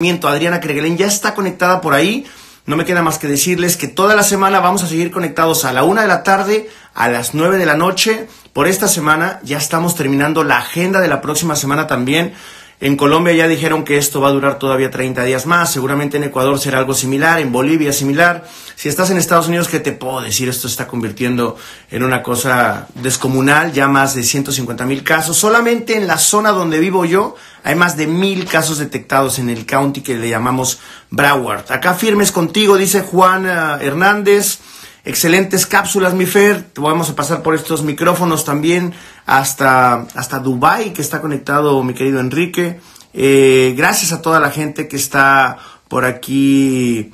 Adriana Kerguelen ya está conectada por ahí. No me queda más que decirles que toda la semana vamos a seguir conectados a la 1 de la tarde, a las 9 de la noche. Por esta semana ya estamos terminando la agenda de la próxima semana también. En Colombia ya dijeron que esto va a durar todavía 30 días más. Seguramente en Ecuador será algo similar, en Bolivia similar. Si estás en Estados Unidos, ¿qué te puedo decir? Esto se está convirtiendo en una cosa descomunal. Ya más de 150,000 casos. Solamente en la zona donde vivo yo hay más de 1,000 casos detectados en el county que le llamamos Broward. Acá firmes contigo, dice Juan Hernández. Excelentes cápsulas, mi Fer. Vamos a pasar por estos micrófonos también hasta Dubái, que está conectado mi querido Enrique. Gracias a toda la gente que está por aquí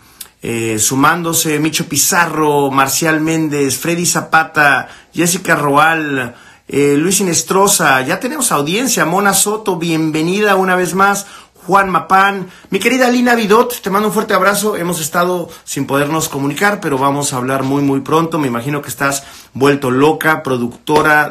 sumándose. Micho Pizarro, Marcial Méndez, Freddy Zapata, Jessica Roal, Luis Inestrosa. Ya tenemos audiencia. Mona Soto, bienvenida una vez más. Juan Mapán, mi querida Lina Vidot, te mando un fuerte abrazo. Hemos estado sin podernos comunicar, pero vamos a hablar muy pronto. Me imagino que estás vuelto loca, productora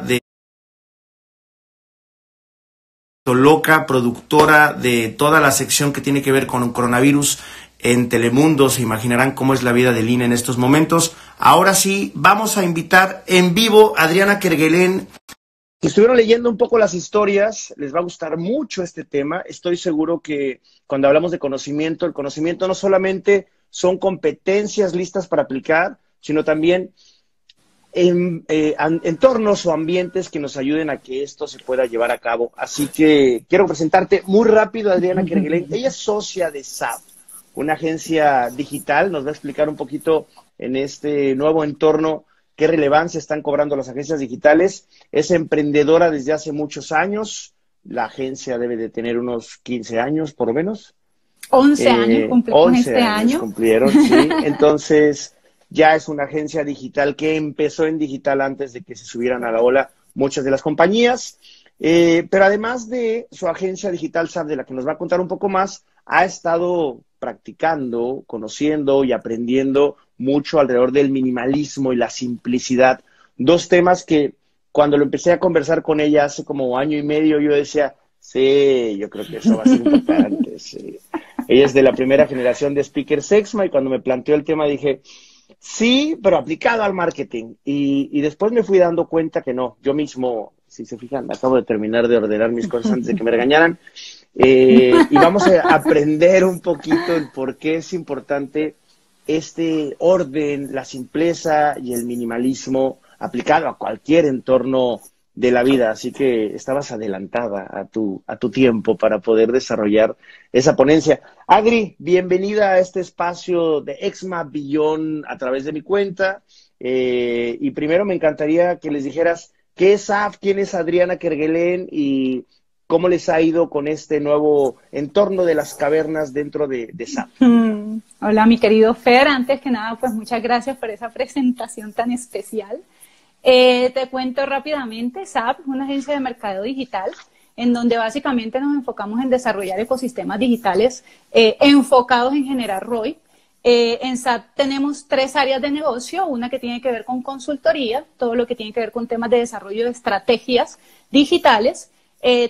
de toda la sección que tiene que ver con un coronavirus en Telemundo. Se imaginarán cómo es la vida de Lina en estos momentos. Ahora sí, vamos a invitar en vivo a Adriana Kerguelen. Si estuvieron leyendo un poco las historias, les va a gustar mucho este tema. Estoy seguro que cuando hablamos de conocimiento, el conocimiento no solamente son competencias listas para aplicar, sino también entornos o ambientes que nos ayuden a que esto se pueda llevar a cabo. Así que quiero presentarte muy rápido a Adriana Kerguelen. Ella es socia de SAP, una agencia digital. Nos va a explicar un poquito en este nuevo entorno qué relevancia están cobrando las agencias digitales. Es emprendedora desde hace muchos años. La agencia debe de tener unos 15 años, por lo menos. 11 años cumplimos este año. Cumplieron, sí. Entonces, ya es una agencia digital que empezó en digital antes de que se subieran a la ola muchas de las compañías. Pero además de su agencia digital SAP, de la que nos va a contar un poco más, ha estado practicando, conociendo y aprendiendo mucho alrededor del minimalismo y la simplicidad. Dos temas que cuando lo empecé a conversar con ella hace como año y medio, yo decía, sí, yo creo que eso va a ser importante. Sí. Ella es de la primera generación de Speaker Sexma y cuando me planteó el tema dije, sí, pero aplicado al marketing. Y después me fui dando cuenta que no. Yo mismo, si se fijan, acabo de terminar de ordenar mis cosas antes de que me regañaran. Y vamos a aprender un poquito el por qué es importante este orden, la simpleza y el minimalismo aplicado a cualquier entorno de la vida. Así que estabas adelantada a tu tiempo para poder desarrollar esa ponencia. Adri, bienvenida a este espacio de Exma Beyond a través de mi cuenta. Y primero me encantaría que les dijeras qué es SAP, quién es Adriana Kerguelen y cómo les ha ido con este nuevo entorno de las cavernas dentro de SAP. Hola, mi querido Fer. Antes que nada, pues muchas gracias por esa presentación tan especial. Te cuento rápidamente, SAP es una agencia de mercadeo digital en donde básicamente nos enfocamos en desarrollar ecosistemas digitales enfocados en generar ROI. En SAP tenemos 3 áreas de negocio, una que tiene que ver con consultoría, todo lo que tiene que ver con temas de desarrollo de estrategias digitales.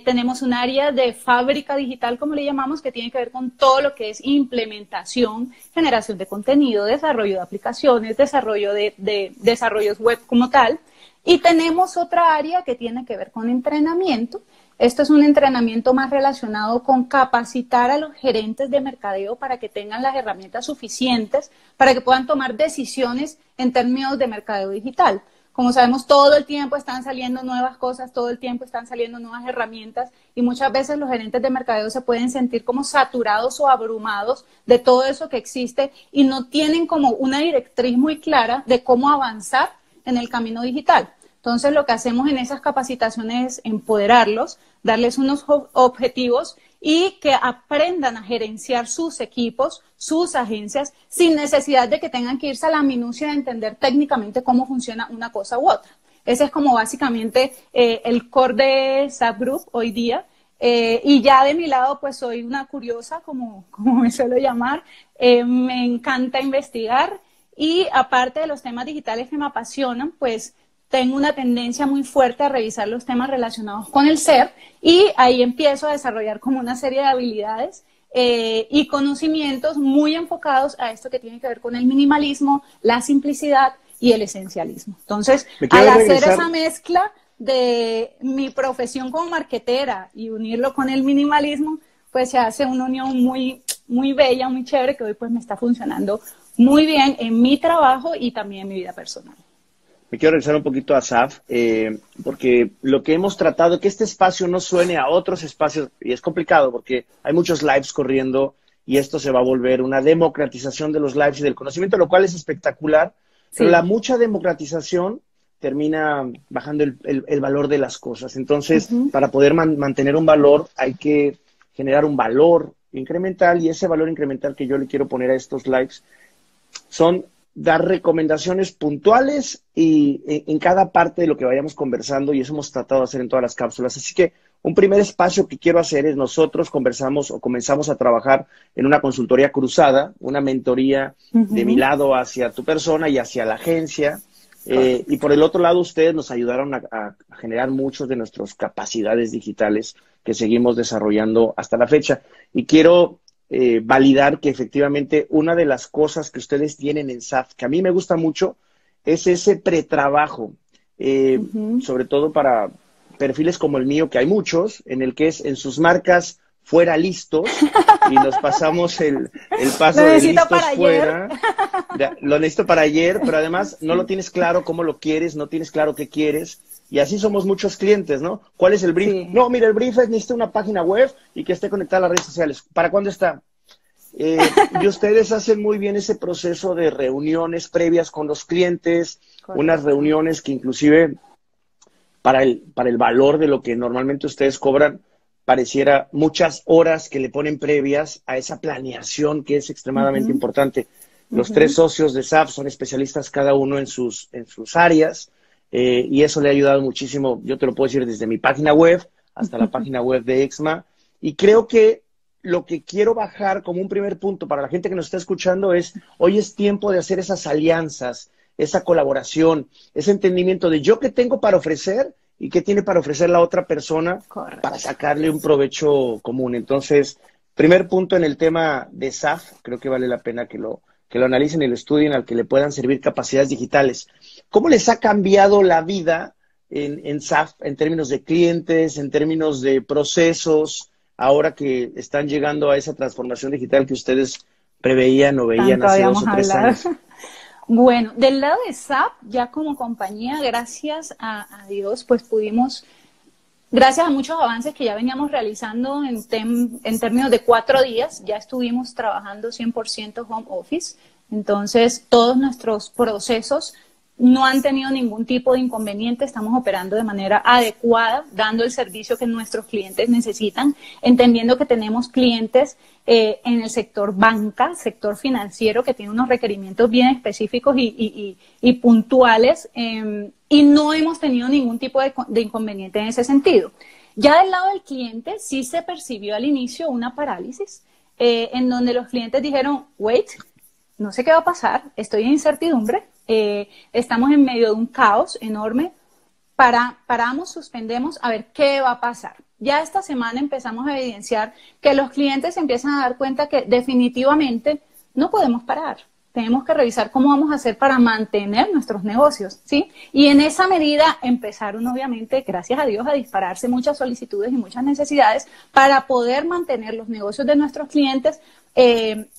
Tenemos un área de fábrica digital, como le llamamos, que tiene que ver con todo lo que es implementación, generación de contenido, desarrollo de aplicaciones, desarrollo de desarrollos web como tal. Y tenemos otra área que tiene que ver con entrenamiento. Esto es un entrenamiento más relacionado con capacitar a los gerentes de mercadeo para que tengan las herramientas suficientes para que puedan tomar decisiones en términos de mercadeo digital. Como sabemos, todo el tiempo están saliendo nuevas cosas, todo el tiempo están saliendo nuevas herramientas y muchas veces los gerentes de mercadeo se pueden sentir como saturados o abrumados de todo eso que existe y no tienen como una directriz muy clara de cómo avanzar en el camino digital. Entonces, lo que hacemos en esas capacitaciones es empoderarlos, darles unos objetivos y que aprendan a gerenciar sus equipos, sus agencias, sin necesidad de que tengan que irse a la minucia de entender técnicamente cómo funciona una cosa u otra. Ese es como básicamente el core de SAP Group hoy día. Y ya de mi lado, pues soy una curiosa, como me suelo llamar. Me encanta investigar y aparte de los temas digitales que me apasionan, pues tengo una tendencia muy fuerte a revisar los temas relacionados con el ser y ahí empiezo a desarrollar como una serie de habilidades y conocimientos muy enfocados a esto que tiene que ver con el minimalismo, la simplicidad y el esencialismo. Entonces, al hacer esa mezcla de mi profesión como marketera y unirlo con el minimalismo, pues se hace una unión muy, muy bella, muy chévere, que hoy pues me está funcionando muy bien en mi trabajo y también en mi vida personal. Me quiero regresar un poquito a SAF, porque lo que hemos tratado es que este espacio no suene a otros espacios, y es complicado porque hay muchos lives corriendo y esto se va a volver una democratización de los lives y del conocimiento, lo cual es espectacular, pero la mucha democratización termina bajando el valor de las cosas. Entonces, para poder mantener un valor hay que generar un valor incremental, y ese valor incremental que yo le quiero poner a estos lives son dar recomendaciones puntuales y en cada parte de lo que vayamos conversando, y eso hemos tratado de hacer en todas las cápsulas. Así que un primer espacio que quiero hacer es nosotros conversamos o comenzamos a trabajar en una consultoría cruzada, una mentoría de mi lado hacia tu persona y hacia la agencia. Y por el otro lado, ustedes nos ayudaron a generar muchas de nuestras capacidades digitales que seguimos desarrollando hasta la fecha. Y quiero validar que efectivamente una de las cosas que ustedes tienen en SAF, que a mí me gusta mucho, es ese pretrabajo, sobre todo para perfiles como el mío, que hay muchos, en el que es en sus marcas fuera listos, y nos pasamos el paso de listos fuera. Lo necesito para ayer, pero además no lo tienes claro cómo lo quieres, no tienes claro qué quieres. Y así somos muchos clientes, ¿no? ¿Cuál es el brief? Sí. No, mira, el brief es necesito una página web y que esté conectada a las redes sociales. ¿Para cuándo está? Y ustedes hacen muy bien ese proceso de reuniones previas con los clientes, unas reuniones que inclusive para el valor de lo que normalmente ustedes cobran, pareciera muchas horas que le ponen previas a esa planeación que es extremadamente importante. Los tres socios de SAF son especialistas cada uno en sus áreas. Y eso le ha ayudado muchísimo, yo te lo puedo decir, desde mi página web hasta la página web de Exma. Y creo que lo que quiero bajar como un primer punto para la gente que nos está escuchando es, hoy es tiempo de hacer esas alianzas, esa colaboración, ese entendimiento de yo qué tengo para ofrecer y qué tiene para ofrecer la otra persona. Correcto. Para sacarle un provecho común. Entonces, primer punto en el tema de SAF, creo que vale la pena que lo analicen y lo estudien, al que le puedan servir capacidades digitales. ¿Cómo les ha cambiado la vida en SAF en términos de clientes, en términos de procesos, ahora que están llegando a esa transformación digital que ustedes preveían o veían hace 2 o 3 años? Bueno, del lado de SAP, ya como compañía, gracias a Dios, pues pudimos, gracias a muchos avances que ya veníamos realizando en términos de 4 días, ya estuvimos trabajando 100% home office. Entonces, todos nuestros procesos no han tenido ningún tipo de inconveniente, estamos operando de manera adecuada, dando el servicio que nuestros clientes necesitan, entendiendo que tenemos clientes en el sector banca, sector financiero, que tiene unos requerimientos bien específicos y puntuales, y no hemos tenido ningún tipo de inconveniente en ese sentido. Ya del lado del cliente sí se percibió al inicio una parálisis, en donde los clientes dijeron, wait, no sé qué va a pasar, estoy en incertidumbre, estamos en medio de un caos enorme, paramos, suspendemos, a ver qué va a pasar. Ya esta semana empezamos a evidenciar que los clientes empiezan a dar cuenta que definitivamente no podemos parar. Tenemos que revisar cómo vamos a hacer para mantener nuestros negocios, ¿sí? Y en esa medida empezaron, obviamente, gracias a Dios, a dispararse muchas solicitudes y muchas necesidades para poder mantener los negocios de nuestros clientes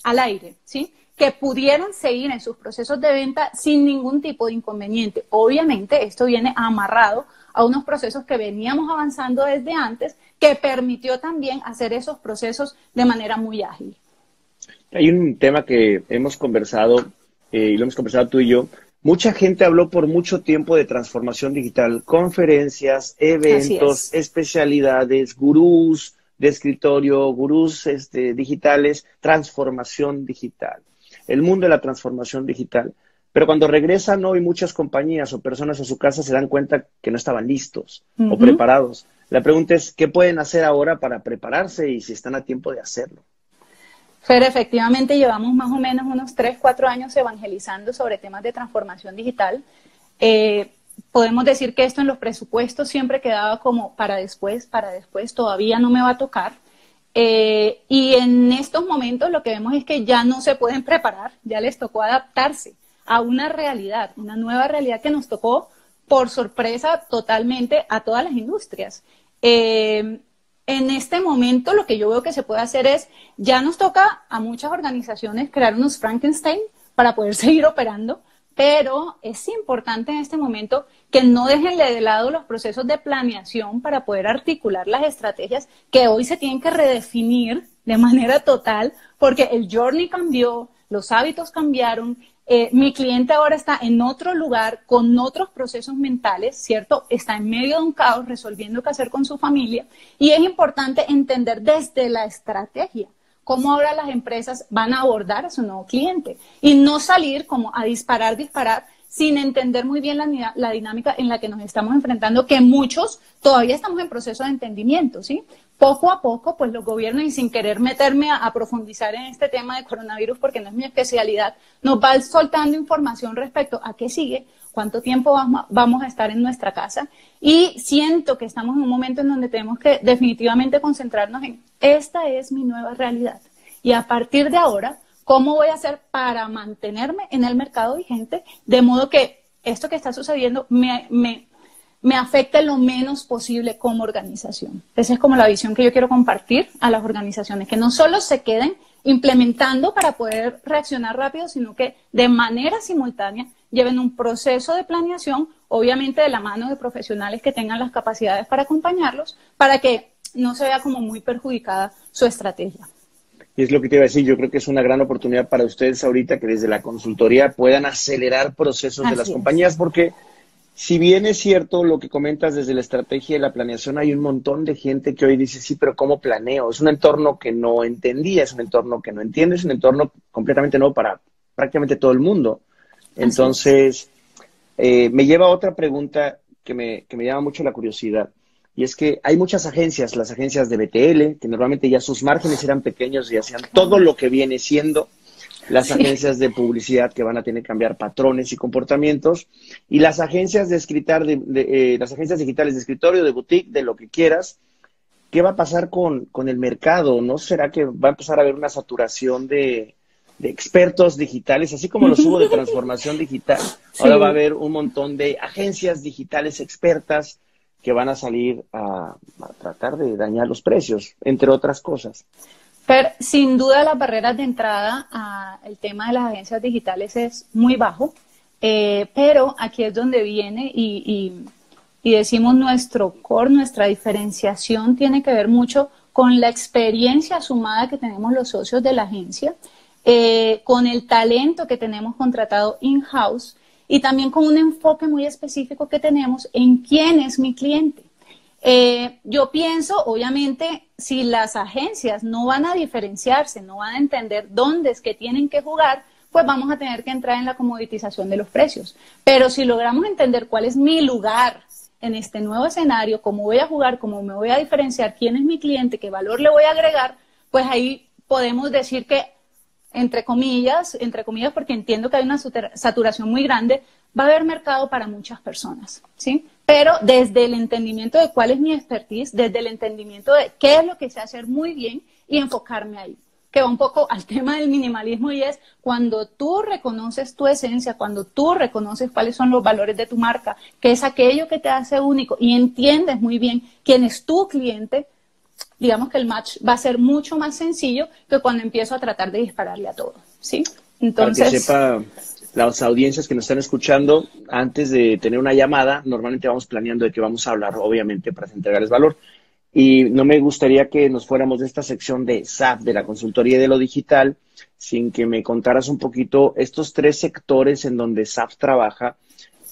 al aire, ¿sí? Que pudieran seguir en sus procesos de venta sin ningún tipo de inconveniente. Obviamente, esto viene amarrado a unos procesos que veníamos avanzando desde antes, que permitió también hacer esos procesos de manera muy ágil. Hay un tema que hemos conversado, y lo hemos conversado tú y yo. Mucha gente habló por mucho tiempo de transformación digital, conferencias, eventos, especialidades, gurús de escritorio, gurús digitales, transformación digital. El mundo de la transformación digital. Pero cuando regresan hoy muchas compañías o personas a su casa se dan cuenta que no estaban listos o preparados. La pregunta es, ¿qué pueden hacer ahora para prepararse y si están a tiempo de hacerlo? Fer, efectivamente llevamos más o menos unos 3, 4 años evangelizando sobre temas de transformación digital. Podemos decir que esto en los presupuestos siempre quedaba como para después, todavía no me va a tocar. Y en estos momentos lo que vemos es que ya no se pueden preparar, ya les tocó adaptarse a una realidad, una nueva realidad que nos tocó por sorpresa totalmente a todas las industrias. En este momento lo que yo veo que se puede hacer es, ya nos toca a muchas organizaciones crear unos Frankenstein para poder seguir operando, pero es importante en este momento que no dejen de lado los procesos de planeación para poder articular las estrategias que hoy se tienen que redefinir de manera total, porque el journey cambió, los hábitos cambiaron, mi cliente ahora está en otro lugar, con otros procesos mentales, ¿cierto? Está en medio de un caos, resolviendo qué hacer con su familia, y es importante entender desde la estrategia cómo ahora las empresas van a abordar a su nuevo cliente y no salir como a disparar, sin entender muy bien la dinámica en la que nos estamos enfrentando, que muchos todavía estamos en proceso de entendimiento, ¿sí? Poco a poco, pues los gobiernos, y sin querer meterme a profundizar en este tema de coronavirus, porque no es mi especialidad, nos va soltando información respecto a qué sigue, cuánto tiempo vamos a estar en nuestra casa, y siento que estamos en un momento en donde tenemos que definitivamente concentrarnos en esta es mi nueva realidad, y a partir de ahora, ¿cómo voy a hacer para mantenerme en el mercado vigente, de modo que esto que está sucediendo me afecte lo menos posible como organización? Esa es como la visión que yo quiero compartir a las organizaciones, que no solo se queden implementando para poder reaccionar rápido, sino que de manera simultánea lleven un proceso de planeación, obviamente de la mano de profesionales que tengan las capacidades para acompañarlos, para que no se vea como muy perjudicada su estrategia. Y es lo que te iba a decir, yo creo que es una gran oportunidad para ustedes ahorita que desde la consultoría puedan acelerar procesos de las compañías, porque si bien es cierto lo que comentas desde la estrategia y la planeación, hay un montón de gente que hoy dice, sí, pero ¿cómo planeo? Es un entorno que no entendía, es un entorno que no entiende, es un entorno completamente nuevo para prácticamente todo el mundo. Entonces, me lleva a otra pregunta que me llama mucho la curiosidad. Y es que hay muchas agencias, las agencias de BTL, que normalmente ya sus márgenes eran pequeños y hacían todo lo que viene siendo las agencias de publicidad, que van a tener que cambiar patrones y comportamientos, y las agencias las agencias digitales de escritorio, de boutique, de lo que quieras. ¿Qué va a pasar con el mercado? ¿No será que va a empezar a haber una saturación de expertos digitales, así como los hubo de transformación digital? Ahora va a haber un montón de agencias digitales expertas que van a salir a tratar de dañar los precios, entre otras cosas. Pero sin duda las barreras de entrada al tema de las agencias digitales es muy bajo, pero aquí es donde viene y decimos nuestro core, nuestra diferenciación tiene que ver mucho con la experiencia sumada que tenemos los socios de la agencia, con el talento que tenemos contratado in-house, y también con un enfoque muy específico que tenemos en quién es mi cliente. Yo pienso, obviamente, si las agencias no van a diferenciarse, no van a entender dónde es que tienen que jugar, pues vamos a tener que entrar en la comoditización de los precios. Pero si logramos entender cuál es mi lugar en este nuevo escenario, cómo voy a jugar, cómo me voy a diferenciar, quién es mi cliente, qué valor le voy a agregar, pues ahí podemos decir que entre comillas, porque entiendo que hay una saturación muy grande, va a haber mercado para muchas personas, ¿sí? Pero desde el entendimiento de cuál es mi expertise, desde el entendimiento de qué es lo que sé hacer muy bien y enfocarme ahí, que va un poco al tema del minimalismo, y es cuando tú reconoces tu esencia, cuando tú reconoces cuáles son los valores de tu marca, qué es aquello que te hace único y entiendes muy bien quién es tu cliente, digamos que el match va a ser mucho más sencillo que cuando empiezo a tratar de dispararle a todo, ¿sí? Entonces, para que sepa las audiencias que nos están escuchando, antes de tener una llamada, normalmente vamos planeando de qué vamos a hablar, obviamente, para entregarles valor. Y no me gustaría que nos fuéramos de esta sección de SAP, de la consultoría de lo digital, sin que me contaras un poquito estos 3 sectores en donde SAP trabaja,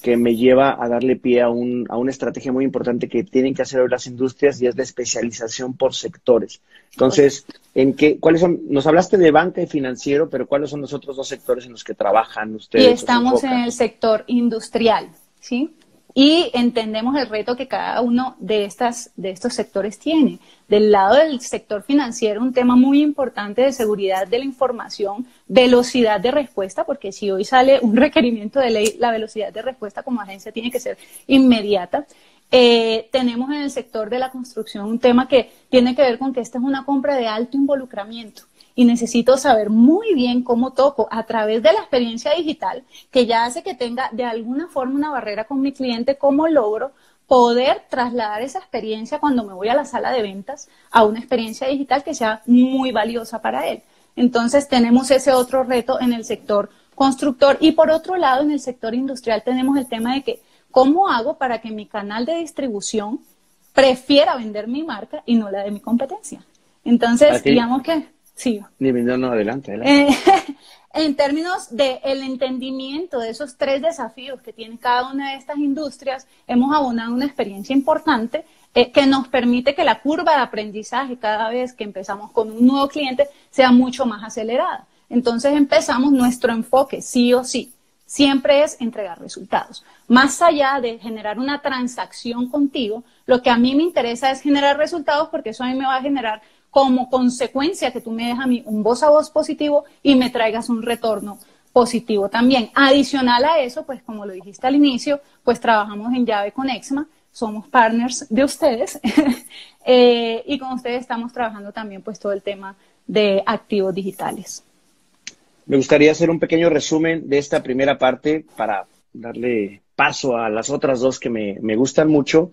que me lleva a darle pie a una estrategia muy importante que tienen que hacer hoy las industrias, y es la especialización por sectores. Entonces, ¿cuáles son? Nos hablaste de banca y financiero, pero ¿cuáles son los otros 2 sectores en los que trabajan ustedes? Y estamos en el sector industrial, ¿sí? Y entendemos el reto que cada uno de estos sectores tiene. Del lado del sector financiero, un tema muy importante de seguridad de la información, velocidad de respuesta, porque si hoy sale un requerimiento de ley, la velocidad de respuesta como agencia tiene que ser inmediata. Tenemos en el sector de la construcción un tema que tiene que ver con que esta es una compra de alto involucramiento y necesito saber muy bien cómo toco a través de la experiencia digital, que ya hace que tenga de alguna forma una barrera con mi cliente, cómo logro poder trasladar esa experiencia cuando me voy a la sala de ventas a una experiencia digital que sea muy valiosa para él. Entonces tenemos ese otro reto en el sector constructor y por otro lado en el sector industrial tenemos el tema de que ¿cómo hago para que mi canal de distribución prefiera vender mi marca y no la de mi competencia? Entonces, digamos que sí. No, adelante. En términos del entendimiento de esos 3 desafíos que tiene cada una de estas industrias, hemos abonado una experiencia importante que nos permite que la curva de aprendizaje cada vez que empezamos con un nuevo cliente sea mucho más acelerada. Entonces empezamos nuestro enfoque, sí o sí, siempre es entregar resultados. Más allá de generar una transacción contigo, lo que a mí me interesa es generar resultados porque eso a mí me va a generar como consecuencia que tú me des a mí un voz a voz positivo y me traigas un retorno positivo también. Adicional a eso, pues como lo dijiste al inicio, pues trabajamos en llave con Exma, somos partners de ustedes y con ustedes estamos trabajando también pues todo el tema de activos digitales. Me gustaría hacer un pequeño resumen de esta primera parte para darle paso a las otras 2 que me gustan mucho.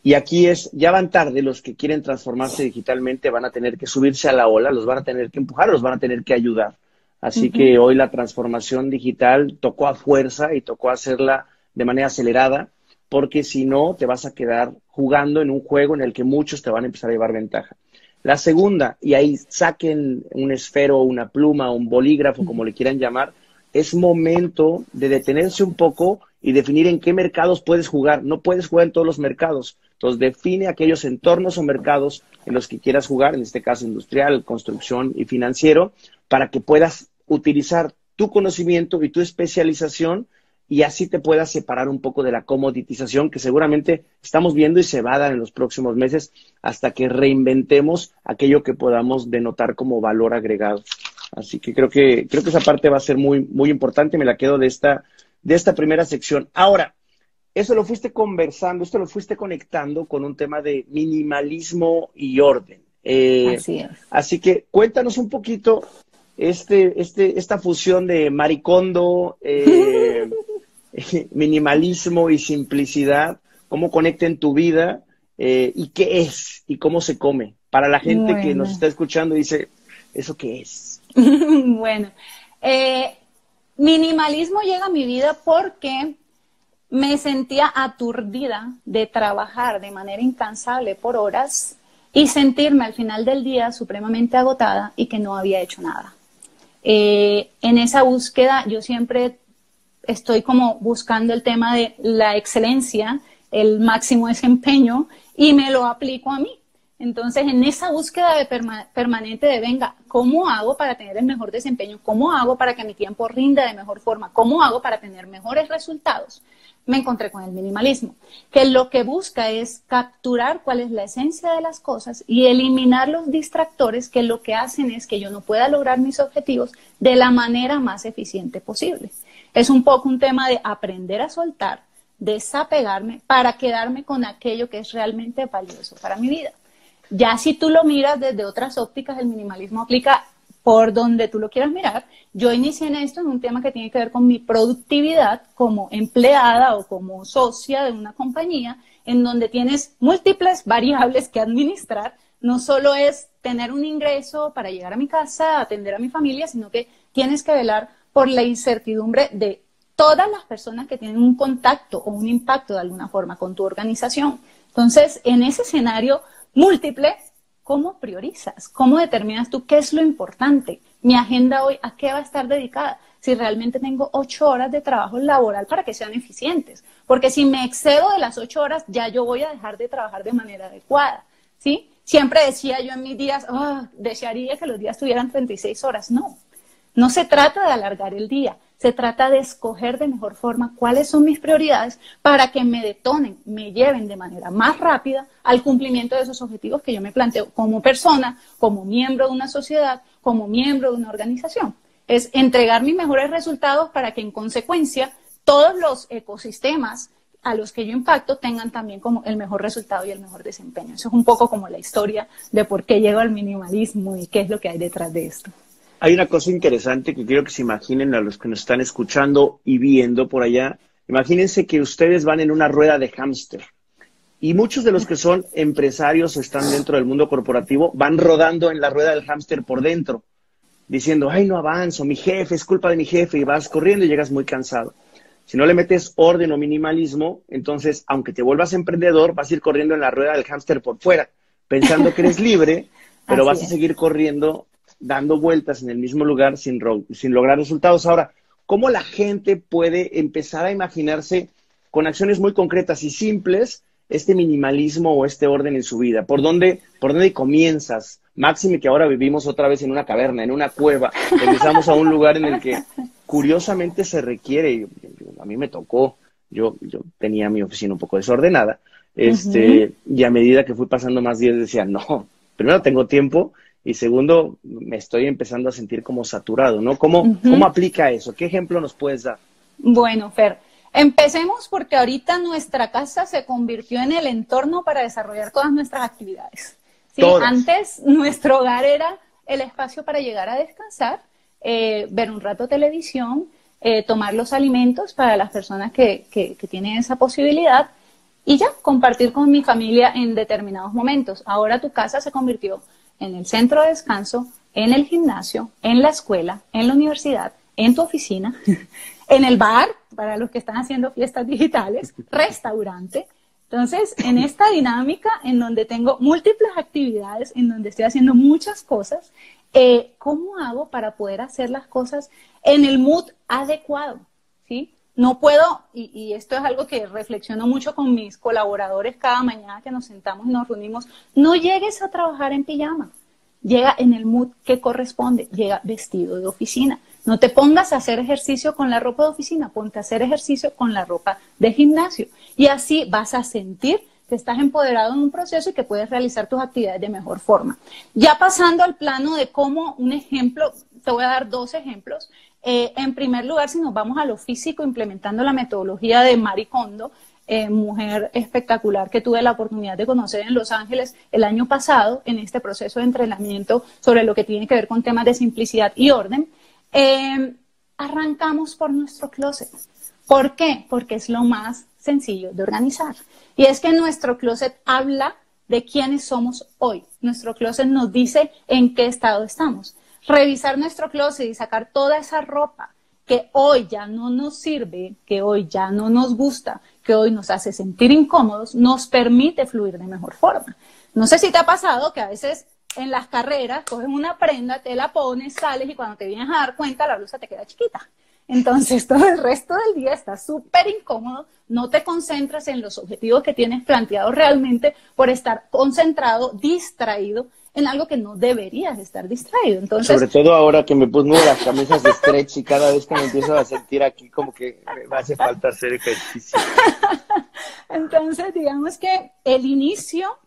Y aquí ya van tarde, los que quieren transformarse digitalmente van a tener que subirse a la ola, los van a tener que empujar, los van a tener que ayudar. Así que hoy la transformación digital tocó a fuerza y tocó hacerla de manera acelerada, porque si no te vas a quedar jugando en un juego en el que muchos te van a empezar a llevar ventaja. La segunda, y ahí saquen un esfero, una pluma, un bolígrafo, como le quieran llamar, es momento de detenerse un poco y definir en qué mercados puedes jugar. No puedes jugar en todos los mercados. Entonces, define aquellos entornos o mercados en los que quieras jugar, en este caso industrial, construcción y financiero, para que puedas utilizar tu conocimiento y tu especialización y así te puedas separar un poco de la comoditización que seguramente estamos viendo y se va a dar en los próximos meses hasta que reinventemos aquello que podamos denotar como valor agregado. Así que creo que esa parte va a ser muy, muy importante. Me la quedo de esta primera sección. Ahora, eso lo fuiste conversando, esto lo fuiste conectando con un tema de minimalismo y orden. Así es. Así que cuéntanos un poquito esta fusión de Maricondo, minimalismo y simplicidad, cómo conecta en tu vida y qué es y cómo se come. Para la gente que nos está escuchando dice, ¿eso qué es? Bueno, minimalismo llega a mi vida porque me sentía aturdida de trabajar de manera incansable por horas y sentirme al final del día supremamente agotada y que no había hecho nada. En esa búsqueda yo siempre estoy como buscando el tema de la excelencia, el máximo desempeño y me lo aplico a mí. Entonces, en esa búsqueda de permanente de, venga, ¿cómo hago para tener el mejor desempeño? ¿Cómo hago para que mi tiempo rinda de mejor forma? ¿Cómo hago para tener mejores resultados? Me encontré con el minimalismo, que lo que busca es capturar cuál es la esencia de las cosas y eliminar los distractores que lo que hacen es que yo no pueda lograr mis objetivos de la manera más eficiente posible. Es un poco un tema de aprender a soltar, desapegarme para quedarme con aquello que es realmente valioso para mi vida. Ya si tú lo miras desde otras ópticas, el minimalismo aplica por donde tú lo quieras mirar. Yo inicié en esto en un tema que tiene que ver con mi productividad como empleada o como socia de una compañía, en donde tienes múltiples variables que administrar. No solo es tener un ingreso para llegar a mi casa, atender a mi familia, sino que tienes que velar por la incertidumbre de todas las personas que tienen un contacto o un impacto de alguna forma con tu organización. Entonces, en ese escenario múltiple, ¿cómo priorizas? ¿Cómo determinas tú qué es lo importante? Mi agenda hoy, ¿a qué va a estar dedicada? Si realmente tengo 8 horas de trabajo laboral para que sean eficientes. Porque si me excedo de las 8 horas, ya yo voy a dejar de trabajar de manera adecuada, ¿sí? Siempre decía yo en mis días, desearía que los días tuvieran 36 horas. No, no se trata de alargar el día. Se trata de escoger de mejor forma cuáles son mis prioridades para que me detonen, me lleven de manera más rápida al cumplimiento de esos objetivos que yo me planteo como persona, como miembro de una sociedad, como miembro de una organización. Es entregar mis mejores resultados para que en consecuencia todos los ecosistemas a los que yo impacto tengan también como el mejor resultado y el mejor desempeño. Eso es un poco como la historia de por qué llego al minimalismo y qué es lo que hay detrás de esto. Hay una cosa interesante que quiero que se imaginen a los que nos están escuchando y viendo por allá. Imagínense que ustedes van en una rueda de hámster y muchos de los que son empresarios o están dentro del mundo corporativo van rodando en la rueda del hámster por dentro, diciendo, ay, no avanzo, mi jefe, es culpa de mi jefe, y vas corriendo y llegas muy cansado. Si no le metes orden o minimalismo, entonces, aunque te vuelvas emprendedor, vas a ir corriendo en la rueda del hámster por fuera, pensando que eres libre, pero vas a seguir corriendo, dando vueltas en el mismo lugar sin lograr resultados. Ahora, ¿cómo la gente puede empezar a imaginarse con acciones muy concretas y simples este minimalismo o este orden en su vida? ¿Por dónde comienzas? Máxime que ahora vivimos otra vez en una caverna, en una cueva. Regresamos a un lugar en el que curiosamente se requiere, a mí me tocó, yo tenía mi oficina un poco desordenada, y a medida que fui pasando más días decía, no, primero tengo tiempo y segundo me estoy empezando a sentir como saturado, ¿no? ¿Cómo aplica eso? ¿Qué ejemplo nos puedes dar? Bueno, Fer, empecemos porque ahorita nuestra casa se convirtió en el entorno para desarrollar todas nuestras actividades. ¿Sí? Antes nuestro hogar era el espacio para llegar a descansar, ver un rato televisión, tomar los alimentos para las personas que tienen esa posibilidad y ya, compartir con mi familia en determinados momentos. Ahora tu casa se convirtió en el centro de descanso, en el gimnasio, en la escuela, en la universidad, en tu oficina, en el bar, para los que están haciendo fiestas digitales, restaurante. Entonces, en esta dinámica en donde tengo múltiples actividades, en donde estoy haciendo muchas cosas, ¿cómo hago para poder hacer las cosas en el mood adecuado? ¿Sí? No puedo, y esto es algo que reflexiono mucho con mis colaboradores cada mañana que nos sentamos y nos reunimos, no llegues a trabajar en pijama, llega en el mood que corresponde, llega vestido de oficina. No te pongas a hacer ejercicio con la ropa de oficina, ponte a hacer ejercicio con la ropa de gimnasio. Y así vas a sentir que estás empoderado en un proceso y que puedes realizar tus actividades de mejor forma. Ya pasando al plano de cómo un ejemplo, te voy a dar 2 ejemplos. En primer lugar, si nos vamos a lo físico, implementando la metodología de Marie Kondo, mujer espectacular que tuve la oportunidad de conocer en Los Ángeles el año pasado en este proceso de entrenamiento sobre lo que tiene que ver con temas de simplicidad y orden. Arrancamos por nuestro closet. ¿Por qué? Porque es lo más sencillo de organizar. Y es que nuestro closet habla de quiénes somos hoy. Nuestro closet nos dice en qué estado estamos. Revisar nuestro closet y sacar toda esa ropa que hoy ya no nos sirve, que hoy ya no nos gusta, que hoy nos hace sentir incómodos, nos permite fluir de mejor forma. No sé si te ha pasado que a veces en las carreras coges una prenda, te la pones, sales y cuando te vienes a dar cuenta la blusa te queda chiquita. Entonces todo el resto del día estás súper incómodo, no te concentras en los objetivos que tienes planteados realmente por estar concentrado, distraído en algo que no deberías estar distraído. Entonces, sobre todo ahora que me pongo las camisas de stretch y cada vez que me empiezo a sentir aquí como que me hace falta hacer ejercicio. Entonces digamos que el inicio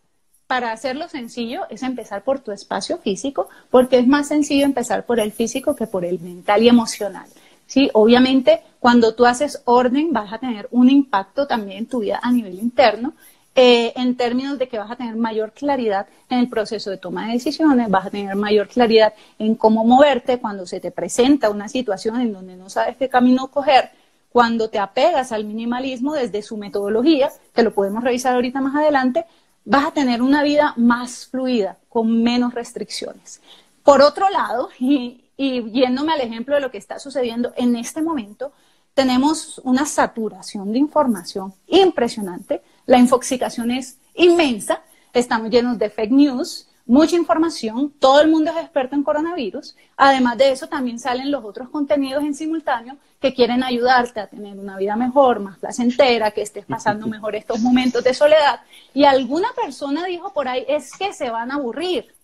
para hacerlo sencillo es empezar por tu espacio físico, porque es más sencillo empezar por el físico que por el mental y emocional. Sí, obviamente cuando tú haces orden vas a tener un impacto también en tu vida a nivel interno, en términos de que vas a tener mayor claridad en el proceso de toma de decisiones, vas a tener mayor claridad en cómo moverte cuando se te presenta una situación en donde no sabes qué camino coger, cuando te apegas al minimalismo desde su metodología, que lo podemos revisar ahorita más adelante, vas a tener una vida más fluida, con menos restricciones. Por otro lado, y yéndome al ejemplo de lo que está sucediendo en este momento, tenemos una saturación de información impresionante, la infoxicación es inmensa, estamos llenos de fake news, mucha información, todo el mundo es experto en coronavirus, además de eso también salen los otros contenidos en simultáneo que quieren ayudarte a tener una vida mejor, más placentera, que estés pasando mejor estos momentos de soledad, y alguna persona dijo por ahí, es que se van a aburrir.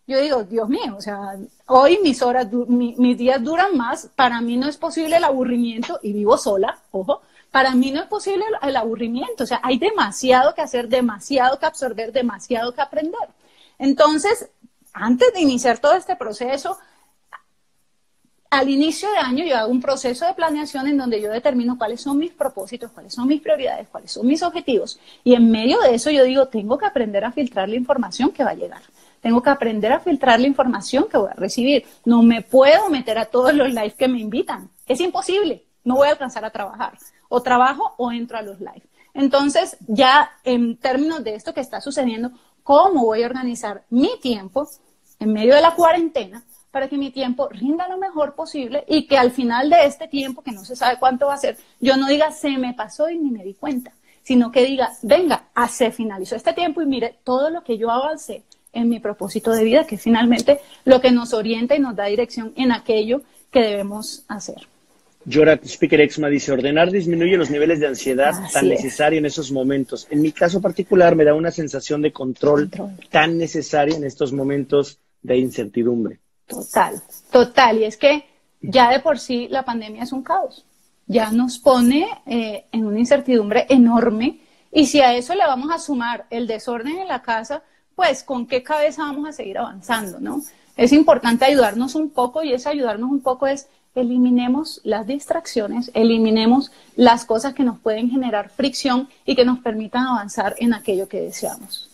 Yo digo, Dios mío, o sea, hoy mis días duran más, para mí no es posible el aburrimiento, y vivo sola, ojo, para mí no es posible el aburrimiento, o sea, hay demasiado que hacer, demasiado que absorber, demasiado que aprender. Entonces, antes de iniciar todo este proceso, al inicio de año yo hago un proceso de planeación en donde yo determino cuáles son mis propósitos, cuáles son mis prioridades, cuáles son mis objetivos. Y en medio de eso yo digo, tengo que aprender a filtrar la información que va a llegar. Tengo que aprender a filtrar la información que voy a recibir. No me puedo meter a todos los lives que me invitan. Es imposible. No voy a alcanzar a trabajar. O trabajo o entro a los lives. Entonces, ya en términos de esto que está sucediendo, ¿cómo voy a organizar mi tiempo en medio de la cuarentena para que mi tiempo rinda lo mejor posible y que al final de este tiempo, que no se sabe cuánto va a ser, yo no diga se me pasó y ni me di cuenta, sino que diga, venga, se finalizó este tiempo y mire todo lo que yo avancé en mi propósito de vida, que es finalmente lo que nos orienta y nos da dirección en aquello que debemos hacer. Yorat, Speaker Exma, dice, ordenar disminuye los niveles de ansiedad tan necesario en esos momentos. En mi caso particular me da una sensación de control tan necesaria en estos momentos de incertidumbre. Total. Y es que ya de por sí la pandemia es un caos. Ya nos pone en una incertidumbre enorme. Y si a eso le vamos a sumar el desorden en la casa, pues ¿con qué cabeza vamos a seguir avanzando, no? Es importante ayudarnos un poco y ese ayudarnos un poco es eliminemos las distracciones, eliminemos las cosas que nos pueden generar fricción y que nos permitan avanzar en aquello que deseamos.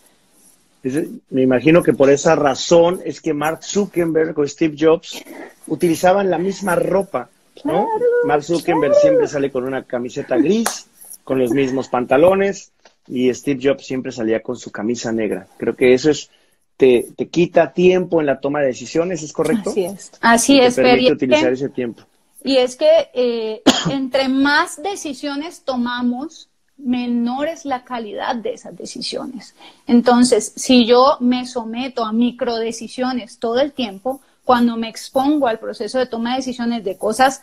Me imagino que por esa razón es que Mark Zuckerberg o Steve Jobs utilizaban la misma ropa, ¿no? Claro, Mark Zuckerberg siempre sale con una camiseta gris, con los mismos pantalones, y Steve Jobs siempre salía con su camisa negra. Creo que eso te quita tiempo en la toma de decisiones, ¿es correcto? Así es. Te permite utilizar ese tiempo. Y es que entre más decisiones tomamos, menor es la calidad de esas decisiones. Entonces, si yo me someto a microdecisiones todo el tiempo, cuando me expongo al proceso de toma de decisiones de cosas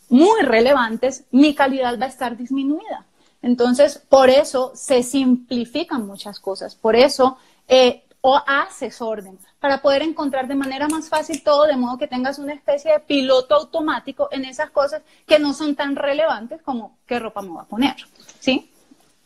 muy relevantes, mi calidad va a estar disminuida. Entonces, por eso se simplifican muchas cosas, por eso haces orden, para poder encontrar de manera más fácil todo, de modo que tengas una especie de piloto automático en esas cosas que no son tan relevantes como qué ropa me voy a poner, ¿sí?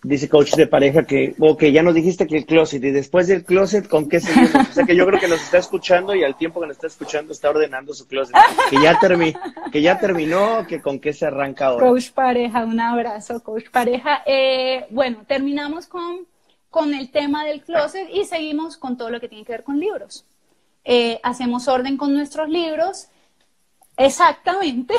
Dice coach de pareja que, ya nos dijiste que el closet, y después del closet, ¿con qué seguimos? O sea que yo creo que nos está escuchando y al tiempo que nos está escuchando está ordenando su closet. Que ya terminó, que con qué se arranca ahora. Coach pareja, un abrazo, coach pareja. Bueno, terminamos con el tema del closet y seguimos con todo lo que tiene que ver con libros. Hacemos orden con nuestros libros. Exactamente.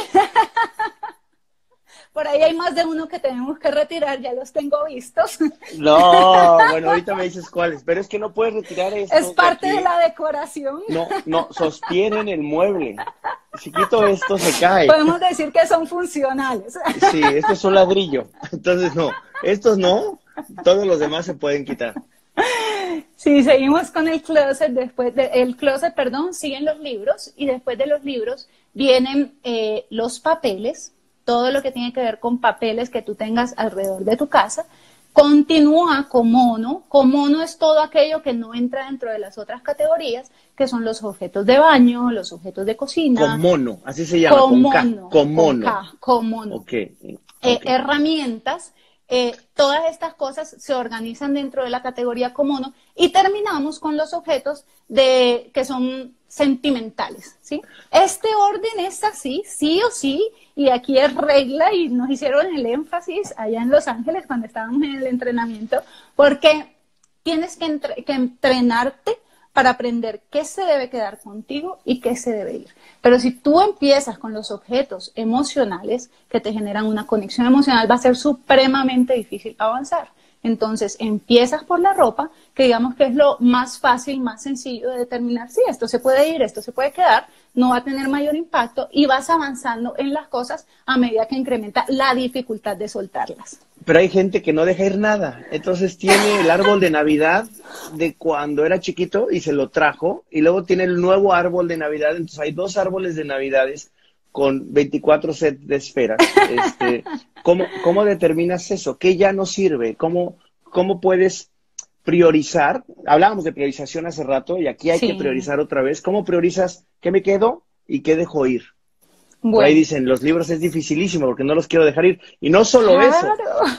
Por ahí hay más de uno que tenemos que retirar, ya los tengo vistos. No, bueno, ahorita me dices cuáles, pero es que no puedes retirar esto. Es parte de la decoración. No, sostienen el mueble. Si quito esto, se cae. Podemos decir que son funcionales. Sí, esto es un ladrillo. Entonces, no, estos no, todos los demás se pueden quitar. Sí, seguimos con el closet. Siguen los libros, y después de los libros vienen los papeles. Todo lo que tiene que ver con papeles que tú tengas alrededor de tu casa. Continúa con mono. Con mono es todo aquello que no entra dentro de las otras categorías, que son los objetos de baño, los objetos de cocina. Con mono, así se llama, con mono. Con mono. Okay. Herramientas. Todas estas cosas se organizan dentro de la categoría con mono, y terminamos con los objetos que son sentimentales, ¿sí? Este orden es así, sí o sí, y aquí es regla, y nos hicieron el énfasis allá en Los Ángeles cuando estábamos en el entrenamiento, porque tienes que entrenarte para aprender qué se debe quedar contigo y qué se debe ir. Pero si tú empiezas con los objetos emocionales que te generan una conexión emocional, va a ser supremamente difícil avanzar. Entonces, empiezas por la ropa, que digamos que es lo más fácil, más sencillo de determinar si esto se puede ir, esto se puede quedar, no va a tener mayor impacto, y vas avanzando en las cosas a medida que incrementa la dificultad de soltarlas. Pero hay gente que no deja ir nada, entonces tiene el árbol de Navidad de cuando era chiquito y se lo trajo, y luego tiene el nuevo árbol de Navidad, entonces hay 2 árboles de Navidades con 24 sets de esferas. ¿Cómo determinas eso? ¿Qué ya no sirve? ¿Cómo puedes priorizar? Hablábamos de priorización hace rato y aquí hay que priorizar otra vez. ¿Cómo priorizas qué me quedo y qué dejo ir? Bueno. Por ahí dicen, los libros es dificilísimo porque no los quiero dejar ir. Y no solo eso,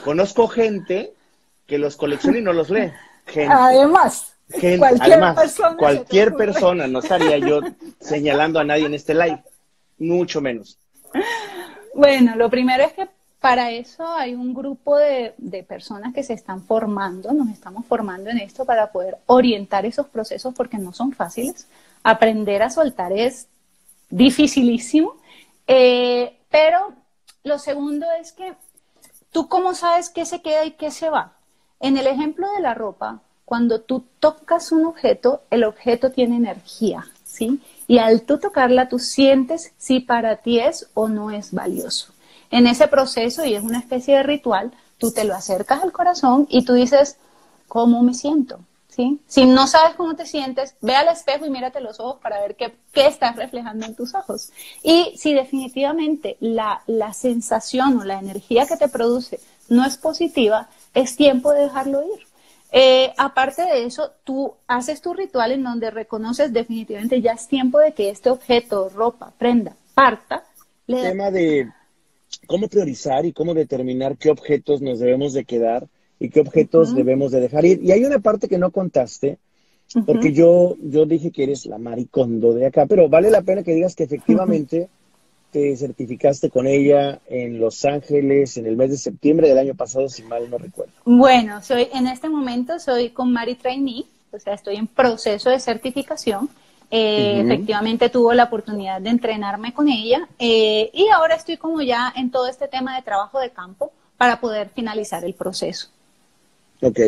conozco gente que los colecciona y no los lee. Cualquier persona, no estaría yo señalando a nadie en este live. mucho menos. Bueno, lo primero es que para eso hay un grupo de personas que se están formando, nos estamos formando en esto para poder orientar esos procesos porque no son fáciles. Aprender a soltar es dificilísimo, pero lo segundo es que tú cómo sabes qué se queda y qué se va. En el ejemplo de la ropa, cuando tú tocas un objeto, el objeto tiene energía, ¿sí? Y al tú tocarla, tú sientes si para ti es o no es valioso. En ese proceso, y es una especie de ritual, tú te lo acercas al corazón y tú dices, ¿cómo me siento? ¿Sí? Si no sabes cómo te sientes, ve al espejo y mírate los ojos para ver qué estás reflejando en tus ojos. Y si definitivamente la sensación o la energía que te produce no es positiva, es tiempo de dejarlo ir. Aparte de eso, tú haces tu ritual en donde reconoces definitivamente ya es tiempo de que este objeto, ropa, prenda, parta. El tema de cómo priorizar y cómo determinar qué objetos nos debemos de quedar y qué objetos debemos de dejar ir. Y hay una parte que no contaste, porque yo dije que eres la maricondo de acá, pero vale la pena que digas que efectivamente te certificaste con ella en Los Ángeles en el mes de septiembre del año pasado, si mal no recuerdo. Bueno, en este momento soy con Mari Trainee, o sea, estoy en proceso de certificación. Efectivamente tuve la oportunidad de entrenarme con ella y ahora estoy como ya en todo este tema de trabajo de campo para poder finalizar el proceso. Ok,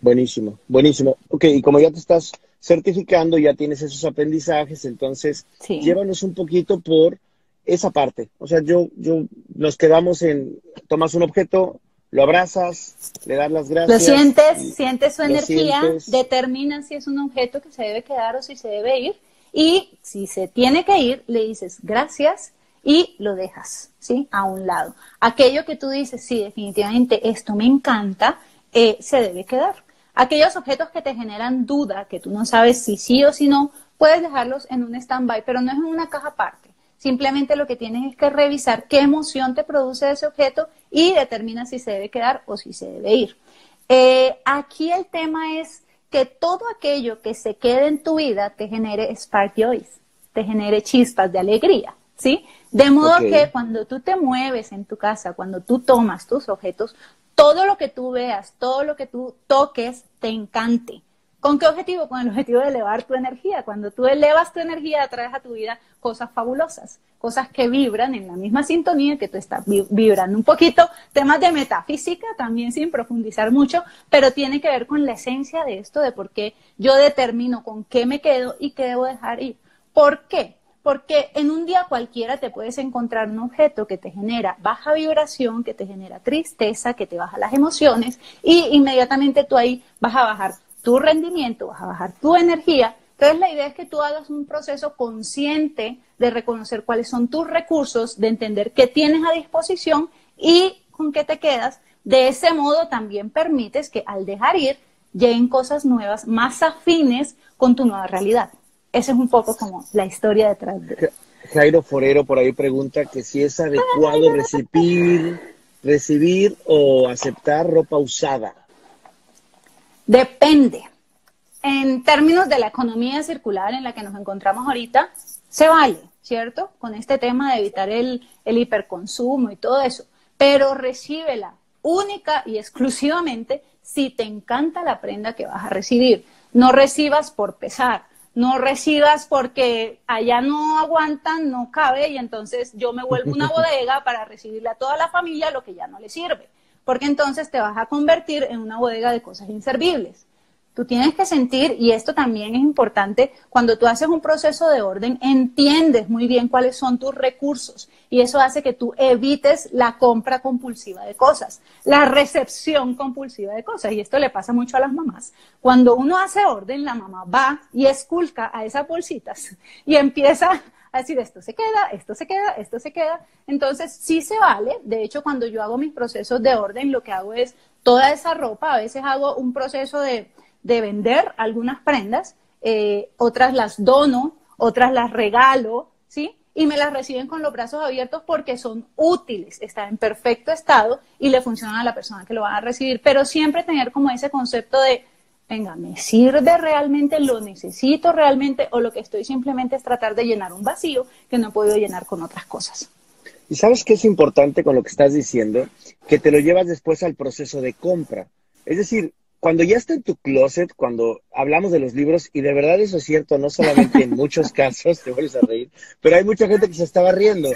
buenísimo, buenísimo. Ok, y como ya te estás certificando, ya tienes esos aprendizajes, entonces Sí. llévanos un poquito por esa parte. O sea, nos quedamos en, tomas un objeto, lo abrazas, le das las gracias. Lo sientes su energía, determinas si es un objeto que se debe quedar o si se debe ir. Y si se tiene que ir, le dices gracias y lo dejas, ¿sí? A un lado. Aquello que tú dices, sí, definitivamente esto me encanta, se debe quedar. Aquellos objetos que te generan duda, que tú no sabes si sí o si no, puedes dejarlos en un stand-by, pero no es en una caja aparte. Simplemente lo que tienes es que revisar qué emoción te produce ese objeto y determina si se debe quedar o si se debe ir. Aquí el tema es que todo aquello que se quede en tu vida te genere spark joys, te genere chispas de alegría, ¿sí? De modo que cuando tú te mueves en tu casa, cuando tú tomas tus objetos, todo lo que tú veas, todo lo que tú toques, te encante. ¿Con qué objetivo? Con el objetivo de elevar tu energía. Cuando tú elevas tu energía, atraes a tu vida cosas fabulosas, cosas que vibran en la misma sintonía que tú estás vibrando. Un poquito temas de metafísica, también sin profundizar mucho, pero tiene que ver con la esencia de esto, de por qué yo determino con qué me quedo y qué debo dejar ir. ¿Por qué? Porque en un día cualquiera te puedes encontrar un objeto que te genera baja vibración, que te genera tristeza, que te baja las emociones y inmediatamente tú ahí vas a bajar tu rendimiento, vas a bajar tu energía. Entonces la idea es que tú hagas un proceso consciente de reconocer cuáles son tus recursos, de entender qué tienes a disposición y con qué te quedas. De ese modo también permites que al dejar ir lleguen cosas nuevas, más afines con tu nueva realidad. Esa es un poco como la historia detrás de... Jairo Forero por ahí pregunta que si es adecuado recibir o aceptar ropa usada. Depende. En términos de la economía circular en la que nos encontramos ahorita, se vale, ¿cierto? Con este tema de evitar el hiperconsumo y todo eso. Pero recíbela única y exclusivamente si te encanta la prenda que vas a recibir. No recibas por pesar. No recibas porque allá no aguantan, no cabe y entonces yo me vuelvo una bodega para recibirle a toda la familia lo que ya no le sirve. Porque entonces te vas a convertir en una bodega de cosas inservibles. Tú tienes que sentir, y esto también es importante, cuando tú haces un proceso de orden, entiendes muy bien cuáles son tus recursos y eso hace que tú evites la compra compulsiva de cosas, la recepción compulsiva de cosas, y esto le pasa mucho a las mamás. Cuando uno hace orden, la mamá va y esculca a esas bolsitas y empieza a decir esto se queda, esto se queda, esto se queda. Entonces sí se vale. De hecho, cuando yo hago mis procesos de orden, lo que hago es toda esa ropa, a veces hago un proceso de vender algunas prendas, otras las dono, otras las regalo, ¿sí? Y me las reciben con los brazos abiertos porque son útiles, están en perfecto estado y le funcionan a la persona que lo va a recibir. Pero siempre tener como ese concepto de venga, ¿me sirve realmente? ¿Lo necesito realmente? ¿O lo que estoy simplemente es tratar de llenar un vacío que no he podido llenar con otras cosas? Y sabes qué es importante con lo que estás diciendo, que te lo llevas después al proceso de compra. Es decir, cuando ya está en tu closet, cuando hablamos de los libros, y de verdad eso es cierto, no solamente en muchos casos, te vuelves a reír, pero hay mucha gente que se estaba riendo.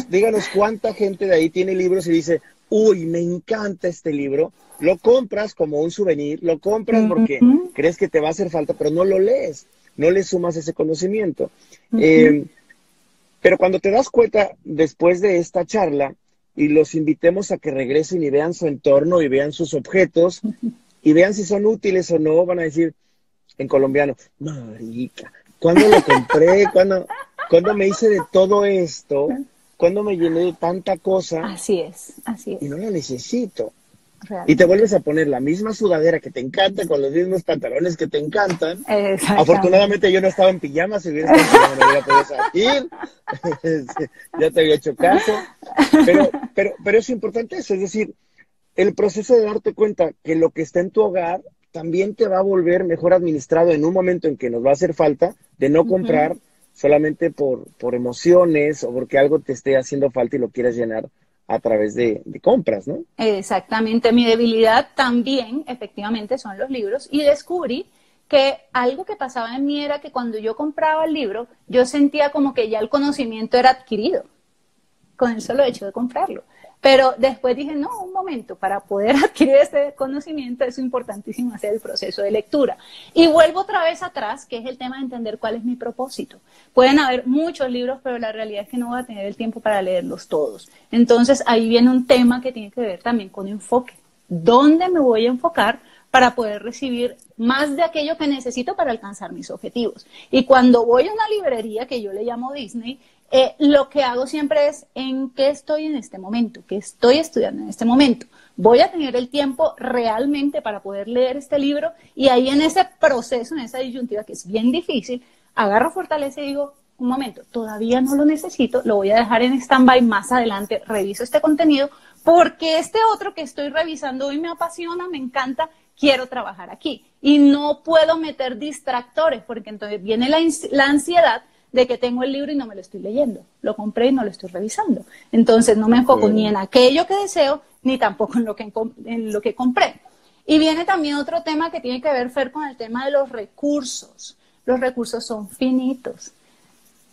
Díganos cuánta gente de ahí tiene libros y dice, uy, me encanta este libro. Lo compras como un souvenir, lo compras porque crees que te va a hacer falta, pero no lo lees, no le sumas ese conocimiento. Pero cuando te das cuenta, después de esta charla, y los invitemos a que regresen y vean su entorno y vean sus objetos y vean si son útiles o no, van a decir en colombiano, marica, ¿cuándo lo compré? ¿Cuándo me hice de todo esto? ¿Cuándo me llené de tanta cosa? Así es, así es. Y no lo necesito. Realmente. Y te vuelves a poner la misma sudadera que te encanta, con los mismos pantalones que te encantan. Afortunadamente yo no estaba en pijama, si hubiera estado en pijama no hubiera podido salir. Ya te había hecho caso. Pero es importante eso, es decir, el proceso de darte cuenta que lo que está en tu hogar también te va a volver mejor administrado en un momento en que nos va a hacer falta, de no comprar solamente por emociones o porque algo te esté haciendo falta y lo quieras llenar a través de compras, ¿no? Exactamente. Mi debilidad también, efectivamente, son los libros. Y descubrí que algo que pasaba en mí era que cuando yo compraba el libro, yo sentía como que ya el conocimiento era adquirido con el solo hecho de comprarlo. Pero después dije, no, un momento, para poder adquirir este conocimiento es importantísimo hacer el proceso de lectura. Y vuelvo otra vez atrás, que es el tema de entender cuál es mi propósito. Pueden haber muchos libros, pero la realidad es que no voy a tener el tiempo para leerlos todos. Entonces, ahí viene un tema que tiene que ver también con enfoque. ¿Dónde me voy a enfocar para poder recibir más de aquello que necesito para alcanzar mis objetivos? Y cuando voy a una librería, que yo le llamo Disney, lo que hago siempre es en qué estoy en este momento, qué estoy estudiando en este momento. Voy a tener el tiempo realmente para poder leer este libro, y ahí en ese proceso, en esa disyuntiva que es bien difícil, agarro fortaleza y digo, un momento, todavía no lo necesito, lo voy a dejar en stand-by, más adelante reviso este contenido, porque este otro que estoy revisando hoy me apasiona, me encanta, quiero trabajar aquí. Y no puedo meter distractores, porque entonces viene la ansiedad de que tengo el libro y no me lo estoy leyendo. Lo compré y no lo estoy revisando. Entonces no me enfoco ni en aquello que deseo, ni tampoco en lo que compré. Y viene también otro tema que tiene que ver, Fer, con el tema de los recursos. Los recursos son finitos.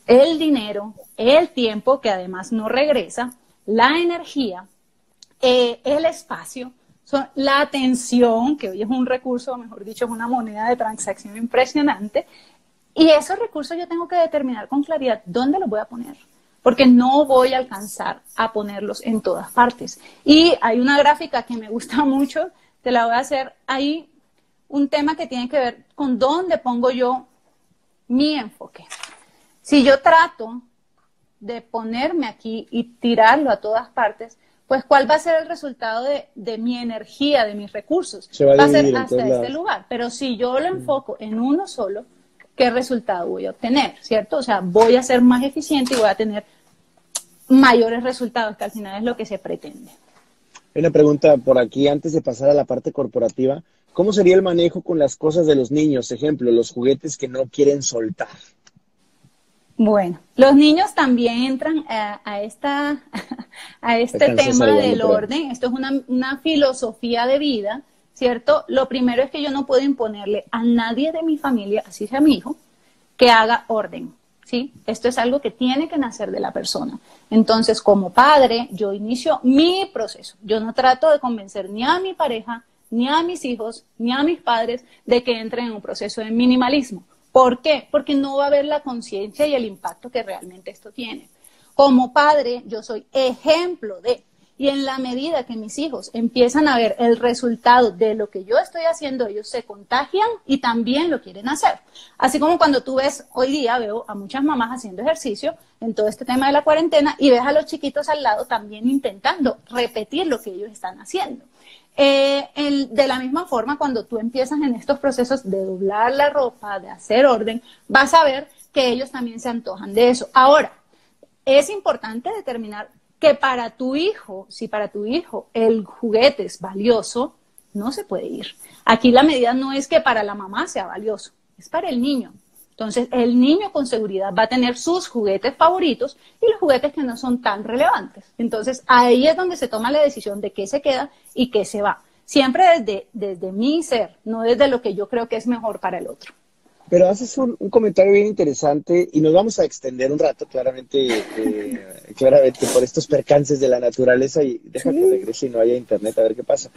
El dinero, el tiempo, que además no regresa, la energía, el espacio, la atención, que hoy es un recurso, o mejor dicho, es una moneda de transacción impresionante. Y esos recursos yo tengo que determinar con claridad dónde los voy a poner, porque no voy a alcanzar a ponerlos en todas partes. Y hay una gráfica que me gusta mucho, te la voy a hacer ahí, un tema que tiene que ver con dónde pongo yo mi enfoque. Si yo trato de ponerme aquí y tirarlo a todas partes, pues ¿cuál va a ser el resultado de mi energía, de mis recursos? Va a ser hasta este lugar. Pero si yo lo enfoco en uno solo, ¿qué resultado voy a obtener? ¿Cierto? O sea, voy a ser más eficiente y voy a tener mayores resultados, que al final es lo que se pretende. Hay una pregunta por aquí, antes de pasar a la parte corporativa. ¿Cómo sería el manejo con las cosas de los niños? Ejemplo, los juguetes que no quieren soltar. Bueno, los niños también entran a este tema del orden. Esto es una filosofía de vida, ¿cierto? Lo primero es que yo no puedo imponerle a nadie de mi familia, así sea mi hijo, que haga orden, ¿sí? Esto es algo que tiene que nacer de la persona. Entonces, como padre, yo inicio mi proceso. Yo no trato de convencer ni a mi pareja, ni a mis hijos, ni a mis padres de que entren en un proceso de minimalismo. ¿Por qué? Porque no va a haber la conciencia y el impacto que realmente esto tiene. Como padre, yo soy ejemplo de... Y en la medida que mis hijos empiezan a ver el resultado de lo que yo estoy haciendo, ellos se contagian y también lo quieren hacer. Así como cuando tú ves, hoy día veo a muchas mamás haciendo ejercicio en todo este tema de la cuarentena y ves a los chiquitos al lado también intentando repetir lo que ellos están haciendo. De la misma forma, cuando tú empiezas en estos procesos de doblar la ropa, de hacer orden, vas a ver que ellos también se antojan de eso. Ahora, es importante determinar que para tu hijo, si para tu hijo el juguete es valioso, no se puede ir. Aquí la medida no es que para la mamá sea valioso, es para el niño. Entonces, el niño con seguridad va a tener sus juguetes favoritos y los juguetes que no son tan relevantes. Entonces, ahí es donde se toma la decisión de qué se queda y qué se va. Siempre desde mi ser, no desde lo que yo creo que es mejor para el otro. Pero haces un comentario bien interesante y nos vamos a extender un rato, claramente por estos percances de la naturaleza, y deja que regrese y no haya internet a ver qué pasa.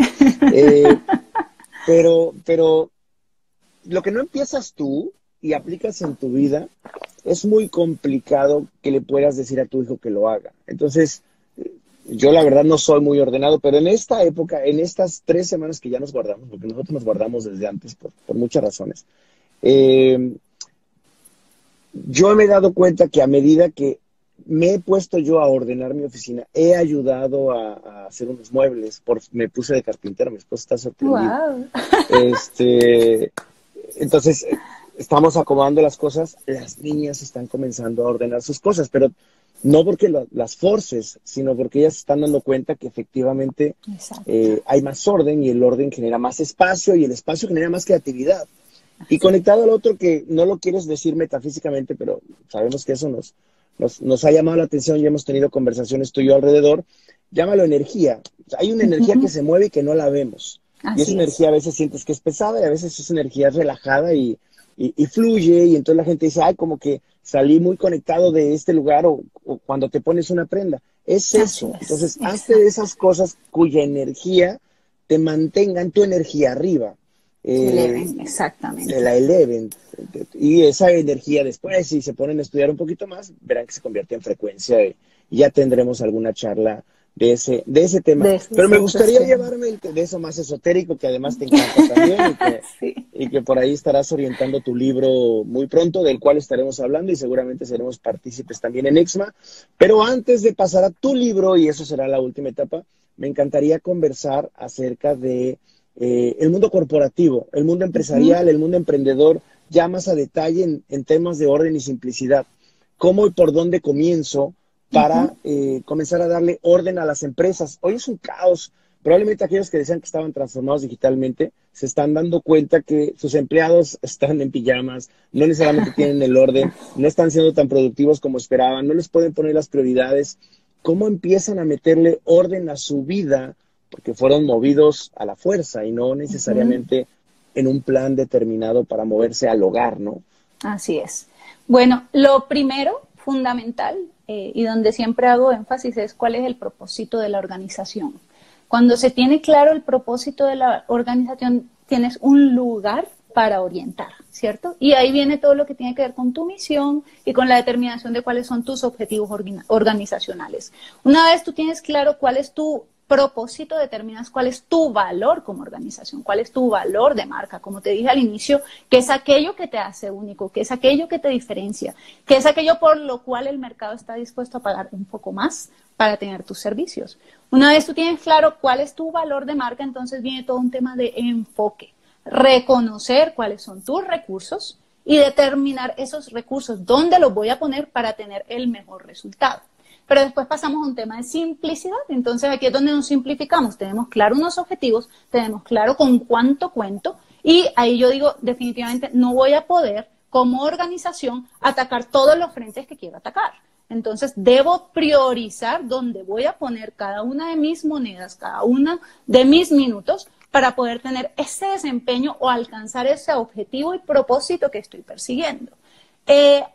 Pero lo que no empiezas tú y aplicas en tu vida, es muy complicado que le puedas decir a tu hijo que lo haga. Entonces, yo la verdad no soy muy ordenado, pero en esta época, en estas 3 semanas que ya nos guardamos, porque nosotros nos guardamos desde antes por muchas razones, yo me he dado cuenta que a medida que me he puesto yo a ordenar mi oficina, he ayudado a hacer unos muebles, me puse de carpintero, mi esposa está sorprendida. Wow. Entonces, estamos acomodando las cosas, las niñas están comenzando a ordenar sus cosas, pero no porque las forces, sino porque ellas se están dando cuenta que efectivamente hay más orden, y el orden genera más espacio, y el espacio genera más creatividad. Y conectado al otro, que no lo quieres decir metafísicamente, pero sabemos que eso nos ha llamado la atención y hemos tenido conversaciones tú y yo alrededor, llámalo energía. Hay una energía que se mueve y que no la vemos. Y esa energía a veces sientes que es pesada, y a veces esa energía es relajada y fluye, y entonces la gente dice, ay, como que salí muy conectado de este lugar, o cuando te pones una prenda. Es eso. Entonces, hazte de esas cosas cuya energía te mantenga en tu energía arriba. Exactamente. La eleven. Y esa energía después, si se ponen a estudiar un poquito más, verán que se convierte en frecuencia, y ya tendremos alguna charla de ese tema. Pero me gustaría llevarme de eso más esotérico, que además te encanta también, y que por ahí estarás orientando tu libro muy pronto, del cual estaremos hablando, y seguramente seremos partícipes también en EXMA. Pero antes de pasar a tu libro, y eso será la última etapa, me encantaría conversar acerca de el mundo corporativo, el mundo empresarial, el mundo emprendedor, ya más a detalle en temas de orden y simplicidad. ¿Cómo y por dónde comienzo para comenzar a darle orden a las empresas? Hoy es un caos. Probablemente aquellos que decían que estaban transformados digitalmente se están dando cuenta que sus empleados están en pijamas, no necesariamente tienen el orden, no están siendo tan productivos como esperaban, no les pueden poner las prioridades. ¿Cómo empiezan a meterle orden a su vida? Porque fueron movidos a la fuerza y no necesariamente en un plan determinado para moverse al hogar, ¿no? Así es. Bueno, lo primero, fundamental, y donde siempre hago énfasis, es cuál es el propósito de la organización. Cuando se tiene claro el propósito de la organización, tienes un lugar para orientar, ¿cierto? Y ahí viene todo lo que tiene que ver con tu misión y con la determinación de cuáles son tus objetivos organizacionales. Una vez tú tienes claro cuál es tu propósito, determinas cuál es tu valor como organización, cuál es tu valor de marca, como te dije al inicio, que es aquello que te hace único, que es aquello que te diferencia, que es aquello por lo cual el mercado está dispuesto a pagar un poco más para tener tus servicios. Una vez tú tienes claro cuál es tu valor de marca, entonces viene todo un tema de enfoque, reconocer cuáles son tus recursos y determinar esos recursos, dónde los voy a poner para tener el mejor resultado. Pero después pasamos a un tema de simplicidad. Entonces aquí es donde nos simplificamos. Tenemos claro unos objetivos, tenemos claro con cuánto cuento, y ahí yo digo, definitivamente no voy a poder como organización atacar todos los frentes que quiero atacar. Entonces debo priorizar dónde voy a poner cada una de mis monedas, cada una de mis minutos, para poder tener ese desempeño o alcanzar ese objetivo y propósito que estoy persiguiendo.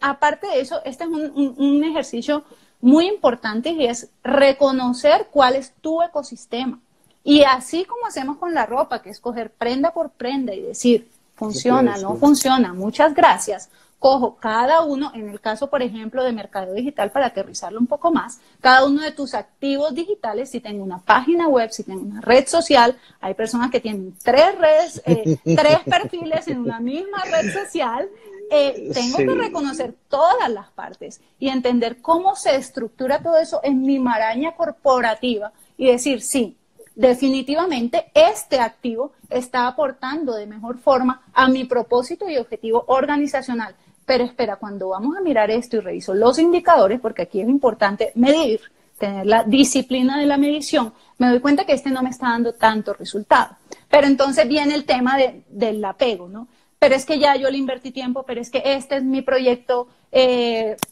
Aparte de eso, este es un ejercicio muy importante, y es reconocer cuál es tu ecosistema. Y así como hacemos con la ropa, que es coger prenda por prenda y decir, funciona, no funciona, muchas gracias. Cojo cada uno, en el caso, por ejemplo, de mercado digital, para aterrizarlo un poco más, cada uno de tus activos digitales, si tengo una página web, si tengo una red social, hay personas que tienen 3 redes, 3 perfiles en una misma red social. Tengo que reconocer todas las partes y entender cómo se estructura todo eso en mi maraña corporativa y decir, sí, definitivamente este activo está aportando de mejor forma a mi propósito y objetivo organizacional. Pero espera, cuando vamos a mirar esto y reviso los indicadores, porque aquí es importante medir, tener la disciplina de la medición, me doy cuenta que este no me está dando tanto resultado. Pero entonces viene el tema del apego, ¿no? Pero es que ya yo le invertí tiempo, pero es que este es mi proyecto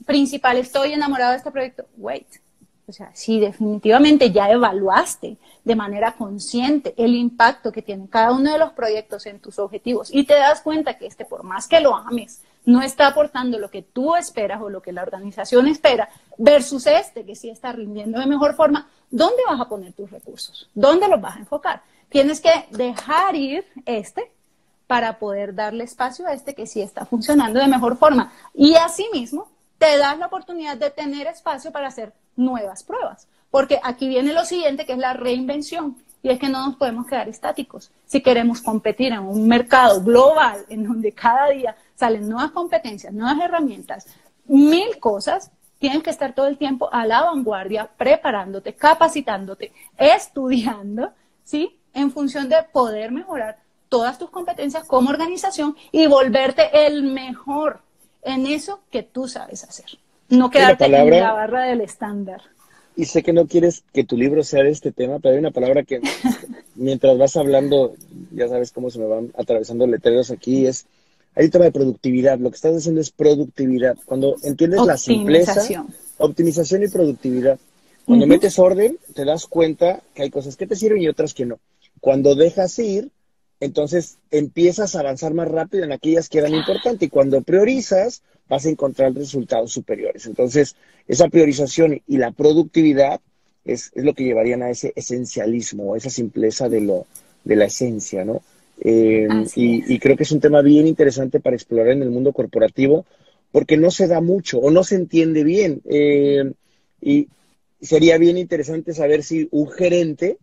principal, estoy enamorado de este proyecto. Wait, o sea, si definitivamente ya evaluaste de manera consciente el impacto que tiene cada uno de los proyectos en tus objetivos y te das cuenta que por más que lo ames, no está aportando lo que tú esperas o lo que la organización espera, versus que sí está rindiendo de mejor forma, ¿dónde vas a poner tus recursos? ¿Dónde los vas a enfocar? Tienes que dejar ir para poder darle espacio a que sí está funcionando de mejor forma. Y asimismo, te das la oportunidad de tener espacio para hacer nuevas pruebas. Porque aquí viene lo siguiente, que es la reinvención. Y es que no nos podemos quedar estáticos. Si queremos competir en un mercado global en donde cada día salen nuevas competencias, nuevas herramientas, 1000 cosas, tienes que estar todo el tiempo a la vanguardia, preparándote, capacitándote, estudiando, ¿sí? En función de poder mejorar todas tus competencias como organización y volverte el mejor en eso que tú sabes hacer. No quedarte en la barra del estándar. Y sé que no quieres que tu libro sea de este tema, pero hay una palabra que mientras vas hablando, ya sabes cómo se me van atravesando letreros aquí, hay un tema de productividad. Lo que estás haciendo es productividad. Cuando entiendes la simpleza, optimización y productividad. Cuando metes orden, te das cuenta que hay cosas que te sirven y otras que no. Cuando dejas ir, entonces empiezas a avanzar más rápido en aquellas que eran importantes y cuando priorizas vas a encontrar resultados superiores. Entonces, esa priorización y la productividad es lo que llevarían a ese esencialismo, esa simpleza de la esencia, ¿no? Y creo que es un tema bien interesante para explorar en el mundo corporativo porque no se da mucho o no se entiende bien. Y sería bien interesante saber si un gerente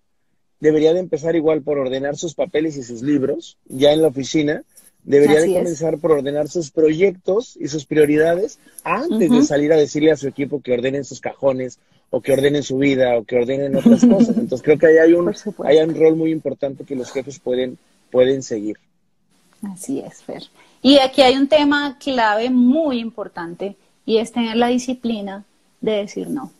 debería de empezar igual por ordenar sus papeles y sus libros, ya en la oficina, debería de comenzar por ordenar sus proyectos y sus prioridades antes de salir a decirle a su equipo que ordenen sus cajones, o que ordenen su vida, o que ordenen otras cosas. Entonces creo que ahí hay un rol muy importante que los jefes pueden seguir. Así es, Fer. Y aquí hay un tema clave muy importante, y es tener la disciplina de decir no.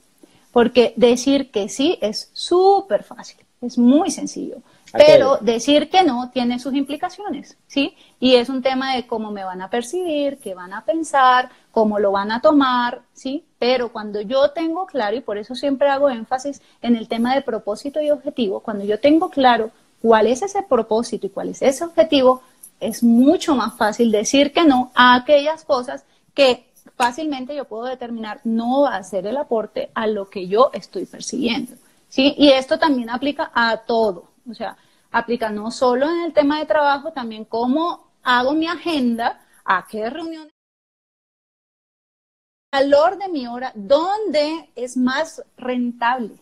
Porque decir que sí es súper fácil. Es muy sencillo, pero decir que no tiene sus implicaciones, ¿sí? Y es un tema de cómo me van a percibir, qué van a pensar, cómo lo van a tomar, ¿sí? Pero cuando yo tengo claro, y por eso siempre hago énfasis en el tema de propósito y objetivo, cuando yo tengo claro cuál es ese propósito y cuál es ese objetivo, es mucho más fácil decir que no a aquellas cosas que fácilmente yo puedo determinar no va a ser el aporte a lo que yo estoy persiguiendo. ¿Sí? Y esto también aplica a todo, o sea, aplica no solo en el tema de trabajo, también cómo hago mi agenda, a qué reuniones, el valor de mi hora, dónde es más rentable,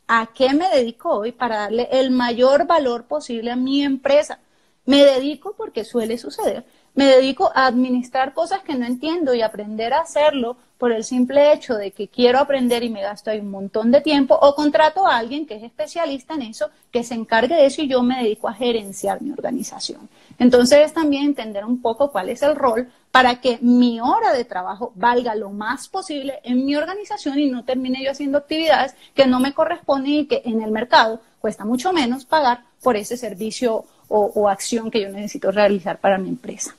a qué me dedico hoy para darle el mayor valor posible a mi empresa. Me dedico, porque suele suceder, me dedico a administrar cosas que no entiendo y aprender a hacerlo por el simple hecho de que quiero aprender y me gasto ahí un montón de tiempo, o contrato a alguien que es especialista en eso, que se encargue de eso y yo me dedico a gerenciar mi organización. Entonces es también entender un poco cuál es el rol para que mi hora de trabajo valga lo más posible en mi organización y no termine yo haciendo actividades que no me corresponden y que en el mercado cuesta mucho menos pagar por ese servicio o acción que yo necesito realizar para mi empresa.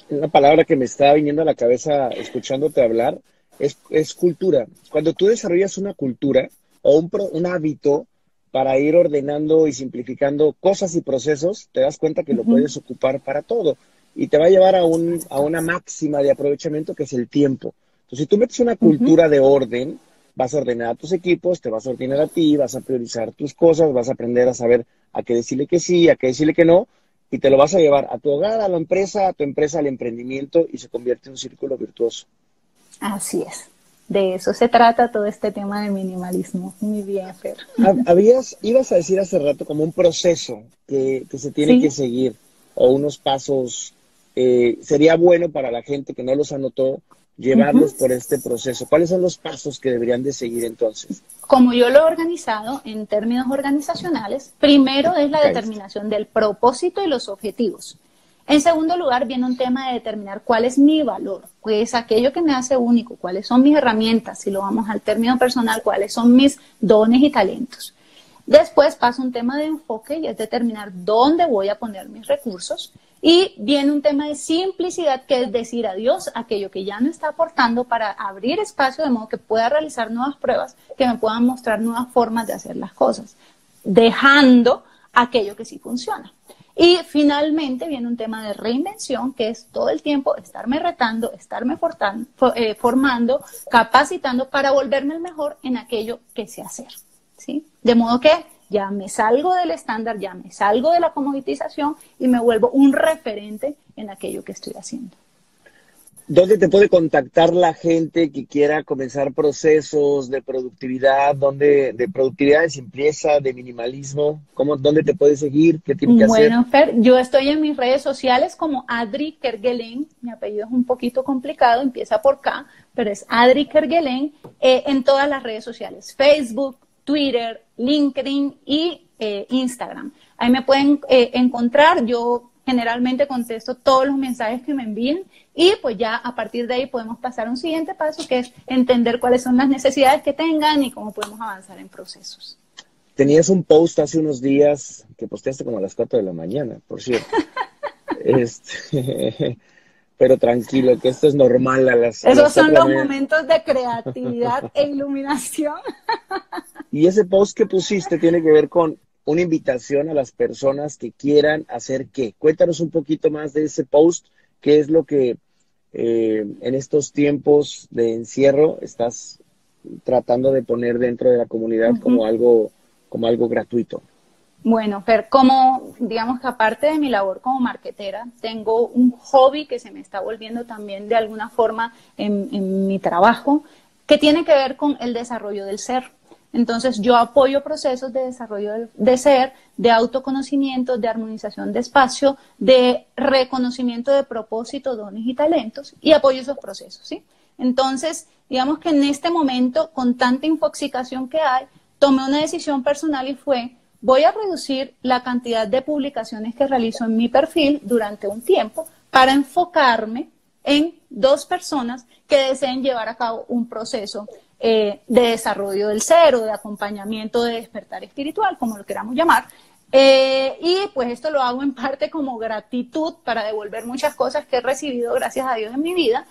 Una palabra que me está viniendo a la cabeza escuchándote hablar es cultura. Cuando tú desarrollas una cultura o un hábito para ir ordenando y simplificando cosas y procesos, te das cuenta que lo puedes ocupar para todo y te va a llevar a una máxima de aprovechamiento que es el tiempo. Entonces, si tú metes una cultura de orden, vas a ordenar a tus equipos, te vas a ordenar a ti, vas a priorizar tus cosas, vas a aprender a saber a qué decirle que sí, a qué decirle que no, y te lo vas a llevar a tu hogar, a la empresa, a tu empresa, al emprendimiento, y se convierte en un círculo virtuoso. Así es. De eso se trata todo este tema de minimalismo. Muy bien, Fer. Ibas a decir hace rato como un proceso que se tiene que seguir, o unos pasos. Sería bueno para la gente que no los anotó llevarlos por este proceso. ¿Cuáles son los pasos que deberían de seguir entonces? Como yo lo he organizado en términos organizacionales, primero es la determinación del propósito y los objetivos. En segundo lugar, viene un tema de determinar cuál es mi valor, pues aquello que me hace único, cuáles son mis herramientas, si lo vamos al término personal, cuáles son mis dones y talentos. Después pasa un tema de enfoque y es determinar dónde voy a poner mis recursos. Y viene un tema de simplicidad, que es decir adiós a aquello que ya no está aportando para abrir espacio de modo que pueda realizar nuevas pruebas que me puedan mostrar nuevas formas de hacer las cosas, dejando aquello que sí funciona. Y finalmente viene un tema de reinvención, que es todo el tiempo estarme retando, estarme formando, capacitando para volverme el mejor en aquello que sé hacer, ¿sí? De modo que ya me salgo del estándar, ya me salgo de la comoditización y me vuelvo un referente en aquello que estoy haciendo. ¿Dónde te puede contactar la gente que quiera comenzar procesos de productividad, de productividad, de simpleza, de minimalismo? ¿Dónde te puede seguir? ¿Qué tiene que hacer? Bueno, Fer, yo estoy en mis redes sociales como Adri Kerguelen. Mi apellido es un poquito complicado, empieza por K, pero es Adri Kerguelen, en todas las redes sociales: Facebook, Twitter, LinkedIn y Instagram. Ahí me pueden encontrar. Yo generalmente contesto todos los mensajes que me envíen y pues ya a partir de ahí podemos pasar a un siguiente paso, que es entender cuáles son las necesidades que tengan y cómo podemos avanzar en procesos. Tenías un post hace unos días que posteaste como a las 4 de la mañana, por cierto. Pero tranquilo, que esto es normal a las Esos son los mañana. Momentos de creatividad e iluminación. Y ese post que pusiste tiene que ver con una invitación a las personas que quieran hacer qué. Cuéntanos un poquito más de ese post, qué es lo que en estos tiempos de encierro estás tratando de poner dentro de la comunidad como algo gratuito. Bueno, Fer, digamos que aparte de mi labor como marketera, tengo un hobby que se me está volviendo también de alguna forma en mi trabajo, que tiene que ver con el desarrollo del ser. Entonces, yo apoyo procesos de desarrollo de ser, de autoconocimiento, de armonización de espacio, de reconocimiento de propósito, dones y talentos, y apoyo esos procesos, ¿sí? Entonces, digamos que en este momento, con tanta infoxicación que hay, tomé una decisión personal y fue: voy a reducir la cantidad de publicaciones que realizo en mi perfil durante un tiempo para enfocarme en 2 personas que deseen llevar a cabo un proceso de desarrollo del ser o de acompañamiento de despertar espiritual, como lo queramos llamar. Y pues esto lo hago en parte como gratitud para devolver muchas cosas que he recibido, gracias a Dios, en mi vida.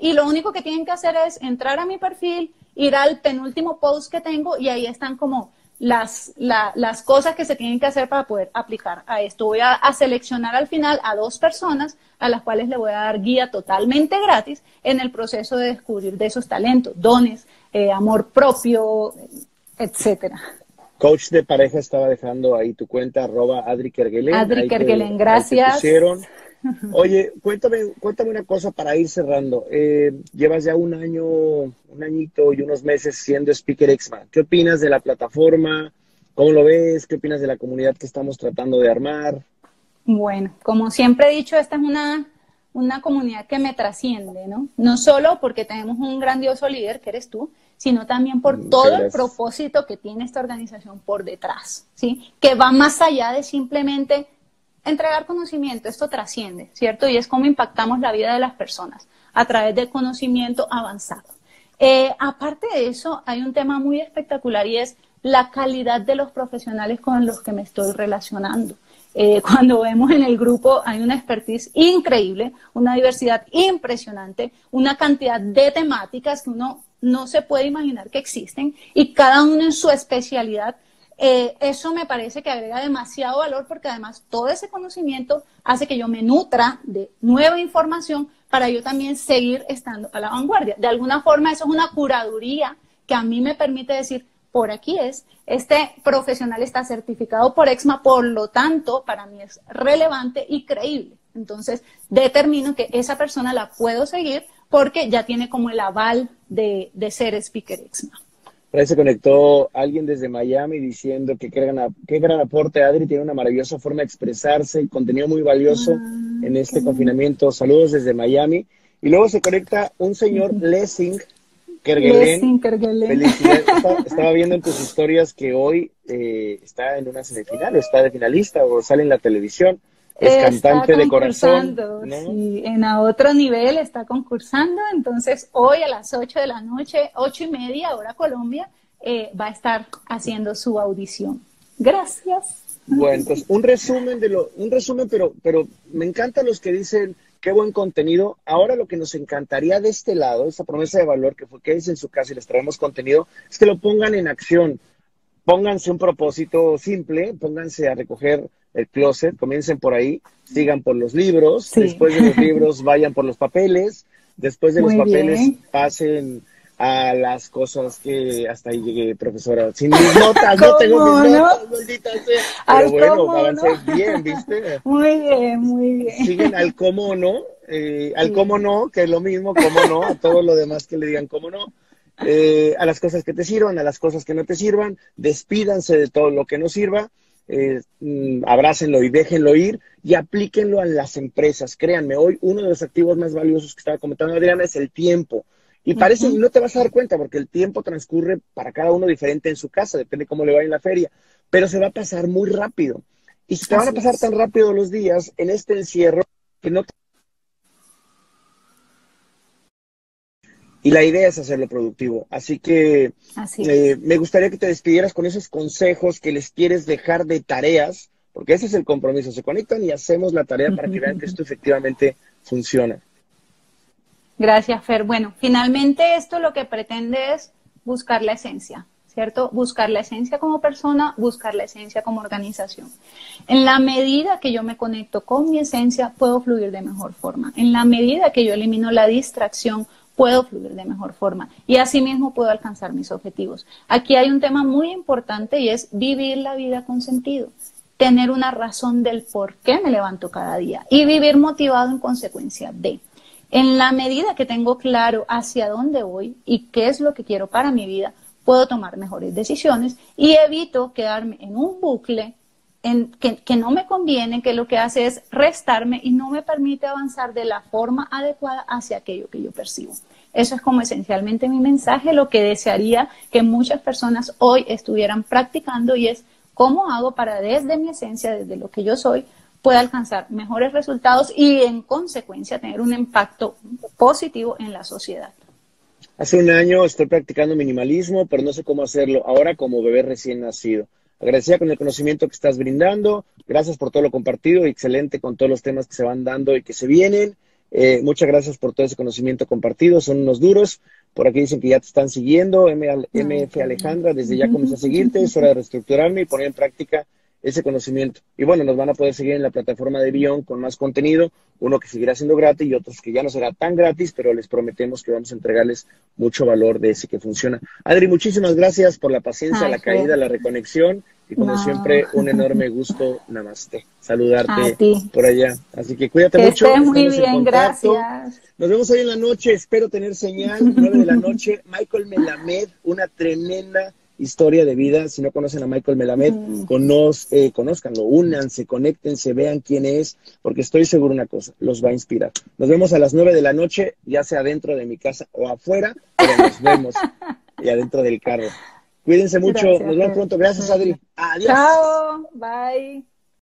Y lo único que tienen que hacer es entrar a mi perfil, ir al penúltimo post que tengo y ahí están como las cosas que se tienen que hacer para poder aplicar a esto. Voy a seleccionar al final a 2 personas a las cuales le voy a dar guía totalmente gratis en el proceso de descubrir de esos talentos, dones, amor propio, etcétera. Coach de pareja estaba dejando ahí tu cuenta, @Adri Kerguelen. Adri Kerguelen, gracias. Oye, cuéntame una cosa para ir cerrando. Llevas ya un añito y unos meses siendo Speaker Exma. ¿Qué opinas de la plataforma? ¿Cómo lo ves? ¿Qué opinas de la comunidad que estamos tratando de armar? Bueno, como siempre he dicho, esta es una comunidad que me trasciende, ¿no? No solo porque tenemos un grandioso líder, que eres tú, sino también por todo el propósito que tiene esta organización por detrás, ¿sí? Que va más allá de simplemente entregar conocimiento. Esto trasciende, ¿cierto? Y es cómo impactamos la vida de las personas a través del conocimiento avanzado. Aparte de eso, hay un tema muy espectacular y es la calidad de los profesionales con los que me estoy relacionando. Cuando vemos en el grupo hay una expertise increíble, una diversidad impresionante, una cantidad de temáticas que uno no se puede imaginar que existen y cada uno en su especialidad. Eso me parece que agrega demasiado valor porque además todo ese conocimiento hace que yo me nutra de nueva información para yo también seguir estando a la vanguardia. De alguna forma eso es una curaduría que a mí me permite decir: por aquí este profesional está certificado por EXMA, por lo tanto, para mí es relevante y creíble. Entonces, determino que esa persona la puedo seguir porque ya tiene como el aval de ser Speaker EXMA. Por ahí se conectó alguien desde Miami diciendo que qué gran aporte, Adri, tiene una maravillosa forma de expresarse, contenido muy valioso en este confinamiento. Saludos desde Miami. Y luego se conecta un señor, Lessing Kerguelen. Felicidades. Estaba viendo en tus historias que hoy está en una semifinal, o está de finalista, o sale en la televisión. Es está cantante de corazón, concursando, ¿no? sí, en A Otro Nivel está concursando, entonces hoy a las 8 de la noche, 8:30, hora Colombia, va a estar haciendo su audición. Gracias. Bueno, entonces, un resumen, pero me encantan los que dicen qué buen contenido. Ahora lo que nos encantaría de este lado, esa promesa de valor que fue quédense en su casa y les traemos contenido, es que lo pongan en acción. Pónganse un propósito simple, pónganse a recoger el closet, comiencen por ahí, sigan por los libros, Sí, después de los libros vayan por los papeles, después de los muy papeles bien. pasen a las cosas que hasta ahí llegué, profesora. Sin mis notas, no tengo mis ¿Cómo no? notas, maldita sea. Pero Ay, bueno, ¿cómo no? avancé bien, ¿viste? Muy bien, muy Siguen bien. al cómo no, al Sí, cómo no, que es lo mismo, cómo no, a todo lo demás que le digan cómo no, a las cosas que te sirvan, a las cosas que no te sirvan, despídanse de todo lo que no sirva, abrácenlo y déjenlo ir y aplíquenlo a las empresas. Créanme, hoy uno de los activos más valiosos que estaba comentando Adriana es el tiempo. Y parece, y ujú, no te vas a dar cuenta porque el tiempo transcurre para cada uno diferente en su casa, depende cómo le vaya en la feria, pero se va a pasar muy rápido. Y se te van a así pasar tan es, rápido los días en este encierro que no te... Y la idea es hacerlo productivo. Así que así es. me gustaría que te despidieras con esos consejos que les quieres dejar de tareas, porque ese es el compromiso. Se conectan y hacemos la tarea para que vean que esto efectivamente funciona. Gracias, Fer. Bueno, finalmente esto lo que pretende es buscar la esencia, ¿cierto? Buscar la esencia como persona, buscar la esencia como organización. En la medida que yo me conecto con mi esencia, puedo fluir de mejor forma. En la medida que yo elimino la distracción, puedo fluir de mejor forma y asimismo puedo alcanzar mis objetivos. Aquí hay un tema muy importante y es vivir la vida con sentido, tener una razón del por qué me levanto cada día y vivir motivado en consecuencia de. En la medida que tengo claro hacia dónde voy y qué es lo que quiero para mi vida, puedo tomar mejores decisiones y evito quedarme en un bucle que no me conviene, que lo que hace es restarme y no me permite avanzar de la forma adecuada hacia aquello que yo percibo. Eso es como esencialmente mi mensaje, lo que desearía que muchas personas hoy estuvieran practicando y es cómo hago para desde mi esencia, desde lo que yo soy, pueda alcanzar mejores resultados y en consecuencia tener un impacto positivo en la sociedad. Hace un año estoy practicando minimalismo, pero no sé cómo hacerlo ahora como bebé recién nacido. Agradecida con el conocimiento que estás brindando. Gracias por todo lo compartido. Excelente con todos los temas que se van dando y que se vienen. Muchas gracias por todo ese conocimiento compartido. Son unos duros. Por aquí dicen que ya te están siguiendo. Ay, MF qué bien. Alejandra, desde ya comencé a seguirte. Es hora de reestructurarme y poner en práctica ese conocimiento. Y bueno, nos van a poder seguir en la plataforma de Bion con más contenido, uno que seguirá siendo gratis y otros que ya no será tan gratis, pero les prometemos que vamos a entregarles mucho valor de ese que funciona. Adri, muchísimas gracias por la paciencia, Ay, la caída, Fer. la reconexión y como No, siempre, un enorme gusto, namaste, a saludarte ti. por allá. Así que cuídate Que mucho, estés muy estamos en bien, contacto. gracias. Nos vemos hoy en la noche, espero tener señal, 9 de la noche. Michael Melamed, una tremenda historia de vida. Si no conocen a Michael Melamed, conózcanlo, únanse, conéctense, vean quién es, porque estoy seguro una cosa, los va a inspirar. Nos vemos a las 9 de la noche, ya sea dentro de mi casa o afuera, pero nos vemos y adentro del carro. Cuídense mucho, nos Gracias, vemos Fer. pronto. Gracias, Bueno. Adri. Adiós. Chao, bye.